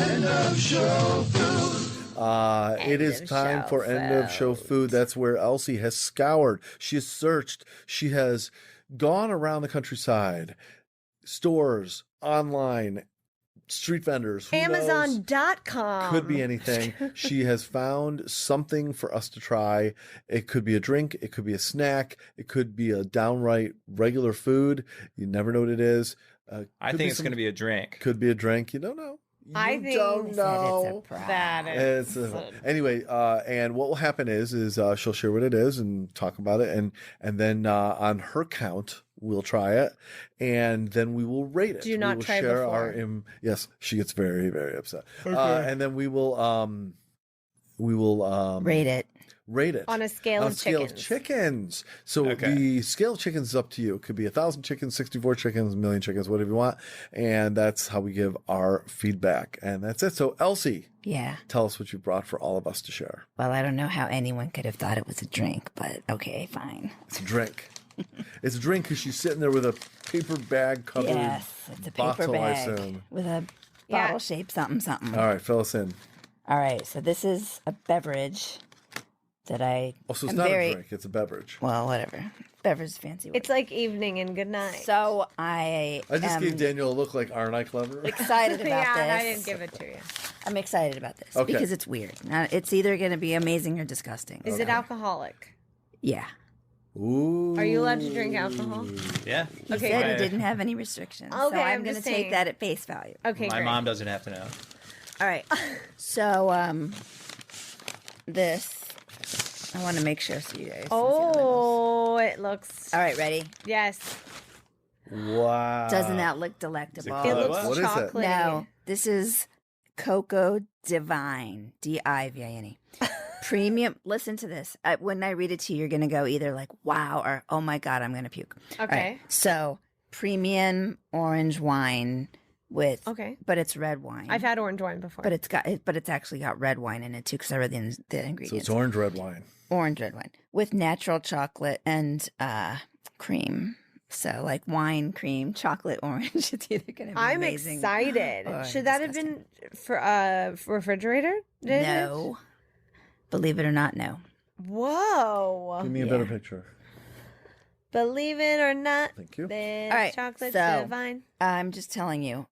It is time for end of show food. That's where Elsie has scoured. She has searched. She has gone around the countryside, stores, online, street vendors, who knows? Amazon.com. Could be anything. She has found something for us to try. It could be a drink. It could be a snack. It could be a downright regular food. You never know what it is. I think it's going to be a drink. Could be a drink. You don't know. I think don't know. that is. Anyway, and what will happen is she'll share what it is and talk about it, and then on her count we'll try it, and then we will rate it. Do not will try share before. Yes, she gets very, very upset. Okay. And then we will Rate it. rate it On a scale of chickens. So Okay. the scale of chickens is up to you. It could be 1,000 chickens, 64 chickens, 1,000,000 chickens, whatever you want. And that's how we give our feedback. And that's it. So Elsie, Yeah. tell us what you brought for all of us to share. Well, I don't know how anyone could have thought it was a drink, but okay, fine. It's a drink. It's a drink because she's sitting there with a paper bag covered Yes, it's a paper bottle, I bag assume. with a Yeah. bottle shaped something. All right, fill us in. All right, so this is a beverage that I Oh, so it's am not very a drink, it's a beverage. well, whatever. Beverage is a fancy word. It's like evening and good night. So I I just am gave Daniel a look like, aren't I clever? excited about yeah, this. and I didn't give it to you. I'm excited about this Okay. because it's weird. Now, it's either going to be amazing or disgusting. Is it alcoholic? Yeah. Ooh. Are you allowed to drink alcohol? Yeah. He Okay, said good. it didn't have any restrictions. so Okay, I'm I'm going to just take saying. that at face value. Okay, My great. mom doesn't have to know. All right. So this I want to make sure so you guys can see the labels. Oh, it looks. All right, ready? Yes. Wow. Doesn't that look delectable? It What? looks What is it? chocolatey. No, this is Cocoa Divine, Divine. Premium. Listen to this. When I read it to you, you're going to go either like, wow, or oh my God, I'm going to puke. All Okay. right, so premium orange wine with, Okay. but it's red wine. I've had orange wine before. but it's actually got red wine in it too because I read the So ingredients. it's orange red wine. Orange red wine with natural chocolate and cream. So like wine, cream, chocolate, orange. It's either going to be I'm amazing. excited. or Should that have been for refrigerator? No. Believe it or not, no. Whoa. Give me a Yeah. better picture. Believe it or not, Thank you. this All right, chocolate's so- divine. I'm just telling you,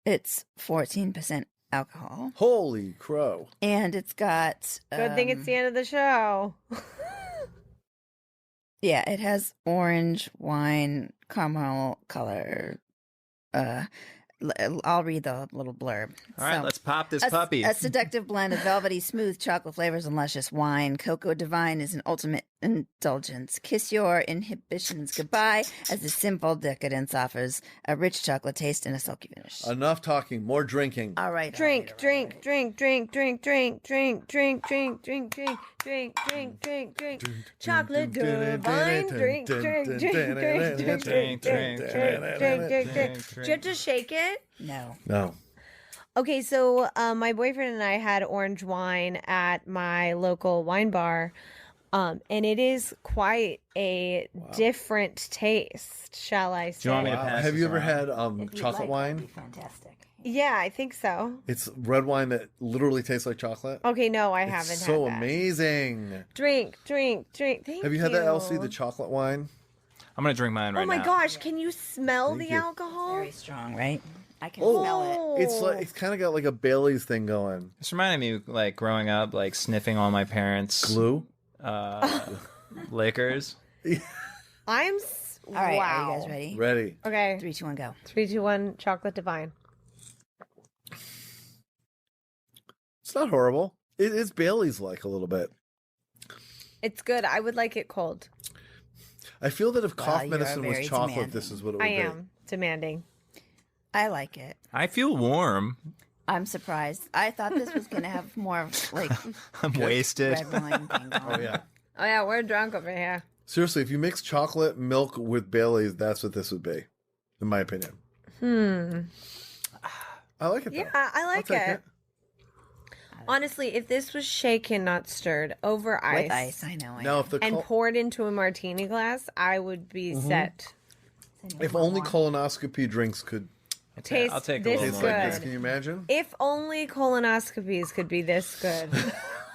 it's 14% alcohol, Holy crow. and it's got. Good thing it's the end of the show. Yeah, it has orange wine caramel color. I'll read the little blurb. All right, So, let's pop this a, puppy. a seductive blend of velvety smooth chocolate flavors and luscious wine. Cocoa Divine is an ultimate indulgence. Kiss your inhibitions goodbye as the simple decadence offers a rich chocolate taste and a silky finish. Enough talking, more drinking. All right. Drink. Chocolate divine. Drink. Do you have to shake it? No. No. Okay, so my boyfriend and I had orange wine at my local wine bar, and it is quite a different taste, shall I say? Do you want me to pass Have this you ever around? had chocolate wine? Fantastic. Yeah, I think so. It's red wine that literally tastes like chocolate. Okay, no, I It's haven't so had that. amazing. Drink. Thank Have you had that, Elsie, the chocolate wine? I'm gonna drink mine right Oh my now. gosh, can you smell Thank the you. alcohol? Very strong, right? I can Oh. smell It's like it's kind of got like a Bailey's thing going. This reminded me, like growing up, like sniffing all my parents' Glue. liquors. I'm it. All right, wow. are you guys ready? Ready. Okay. 3, 2, 1, go. 3, 2, 1, chocolate divine. It's not horrible. It's Bailey's like a little bit. It's good. I would like it cold. I feel that if cough you're medicine was very chocolate, demanding. this is what it would I be. am demanding. I like it. I feel warm. I'm surprised. I thought this was going to have more of, like I'm wasted. red wine thing going. Oh yeah. Oh yeah, we're drunk over here. Seriously, if you mix chocolate milk with Bailey's, that's what this would be, in my opinion. I like it. Though. Yeah, I I'll like take it. Honestly, if this was shaken, not stirred, over ice, With ice, I know. I Now, know. if the and poured into a martini glass, I would be set. if only colonoscopy drinks could Taste I'll take a this little taste more. like this, good. can you imagine? If only colonoscopies could be this good.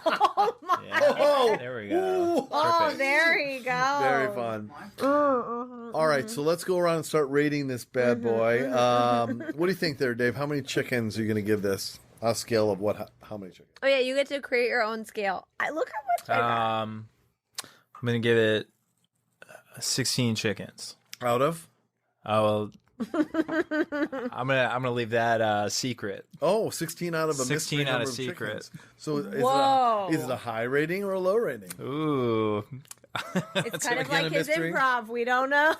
Oh my! Oh, There we go. Oh, Perfect. there you go. very fun. All right, so let's go around and start rating this bad boy. What do you think there, Dave? How many chickens are you going to give this? A scale of what? How many chickens? Oh yeah, you get to create your own scale. I look how much. I'm gonna give it 16 chickens. Out of? Oh well, I'm gonna leave that secret. Oh, 16 out of a 16 mystery out number of of secret. chickens. So Whoa. is it a high rating or a low rating? Ooh, It's kind of again, like a his mystery? improv. We don't know.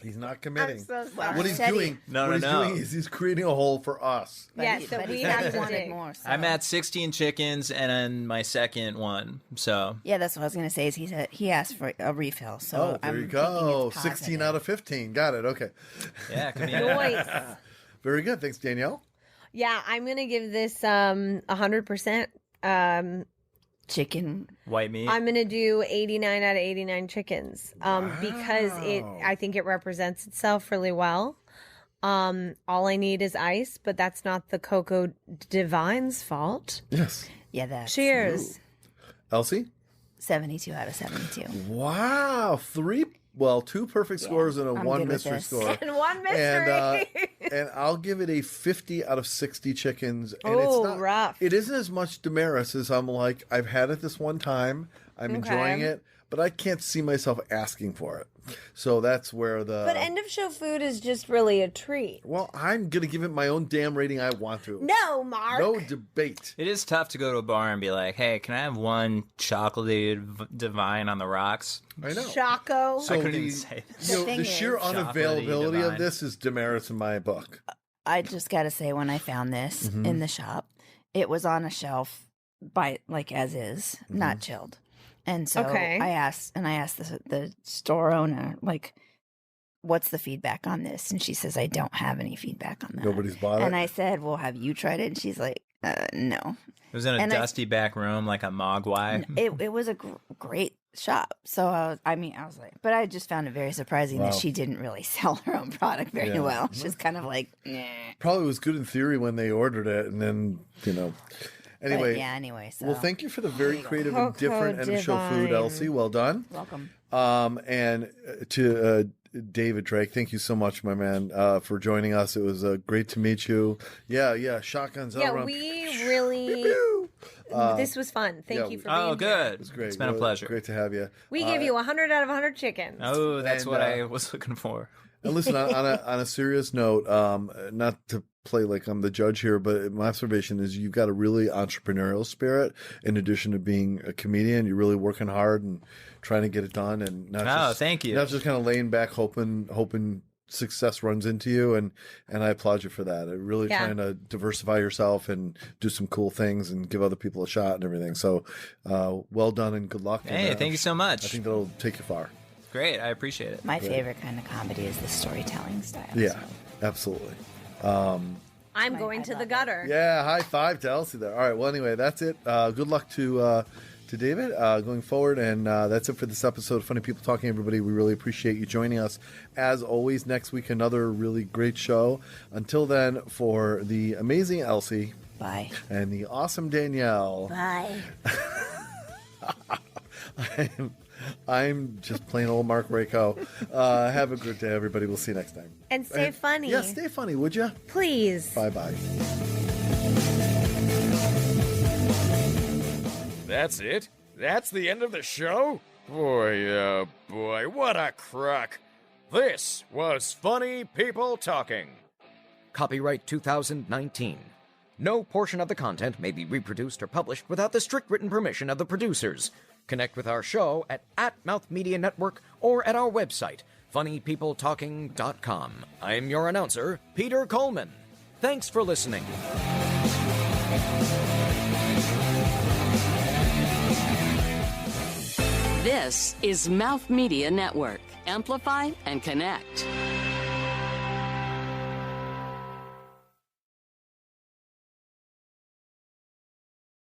He's not I'm committing. so sorry. What he's Teddy. doing, No, what no, he's no. doing is he's creating a hole for us. Yes, so but we he have said to he wanted dig. more. So. I'm at 16 chickens and then my second one. So Yeah, that's what I was going to say. Is he asked for a refill, so Oh, there I'm you thinking go. it's 16 positive. out of 15. Got it. Okay. yeah, come Noise. Very good. Thanks, Danielle. Yeah, I'm gonna give this 100%. chicken. White meat. I'm gonna do 89 out of 89 chickens because I think it represents itself really well. All I need is ice, but that's not the Cocoa Divine's fault. Yes. Yeah, that's Cheers. Elsie? 72 out of 72. Wow. Two perfect scores and a I'm one good with mystery this. score. And one mystery. And I'll give it a 50 out of 60 chickens. And it's Oh, not rough. It isn't as much Damaris as I'm like, I've had it this one time. I'm enjoying it, but I can't see myself asking for it. So that's where the But end of show food is just really a treat. Well, I'm gonna give it my own damn rating I want to. No, Mark. No debate. It is tough to go to a bar and be like, "Hey, can I have one chocolated divine on the rocks?" I know. Choco. So I couldn't the, even say that. you know, The the thing sheer is- unavailability of Divine. this is demerits in my book. I just got to say, when I found this Mm-hmm. in the shop, it was on a shelf by like as is, Mm-hmm. not chilled. And so Okay. I asked the store owner, like, what's the feedback on this? And she says, I don't have any feedback on that. Nobody's bought And it. I said, well, have you tried it? And she's like, no. It was in a And I- dusty back room, like a mogwai. It was a great shop. So I was like, but I just found it very surprising that Wow. she didn't really sell her own product very Yeah. well. She's kind of like, nah. Probably was good in theory when they ordered it, and then Anyway, But, yeah, anyway. So. well, thank you for the very creative and Coco different end of show food, Divine. Elsie. Well done. Welcome. And to David Drake, thank you so much, my man, for joining us. It was great to meet you. Yeah, shotguns all Yeah, around. we really. This was fun. Thank you for being Oh, here. good. It was great. It's been a pleasure. Great to have you. We gave you 100 out of 100 chickens. Oh, that's And, what I was looking for. And listen, on a serious note, not to play like I'm the judge here, but my observation is you've got a really entrepreneurial spirit. In addition to being a comedian, you're really working hard and trying to get it done, and not Thank you. not just kind of laying back hoping success runs into you, and I applaud you for that. Really trying to diversify yourself and do some cool things and give other people a shot and everything. So, well done and good luck. Hey, and, thank you so much. I think that'll take you far. Great. I appreciate it. My favorite kind of comedy is the storytelling style. Yeah, so. absolutely. I'm going to the gutter. Yeah, high five to Elsie there. All right, well, anyway, that's it. Good luck to David going forward, and that's it for this episode of Funny People Talking, everybody. We really appreciate you joining us. As always, next week, another really great show. Until then, for the amazing Elsie Bye. and the awesome Danielle, Bye. I'm just plain old Mark Rako. Have a good day, everybody. We'll see you next time. And stay funny. Yeah, stay funny, would you? Please. Bye-bye. That's it? That's the end of the show? Boy, oh boy, what a crock. This was Funny People Talking. Copyright 2019. No portion of the content may be reproduced or published without the strict written permission of the producers. Connect with our show at Mouth Media Network or at our website, funnypeopletalking.com. I'm your announcer, Peter Coleman. Thanks for listening. This is Mouth Media Network. Amplify and connect.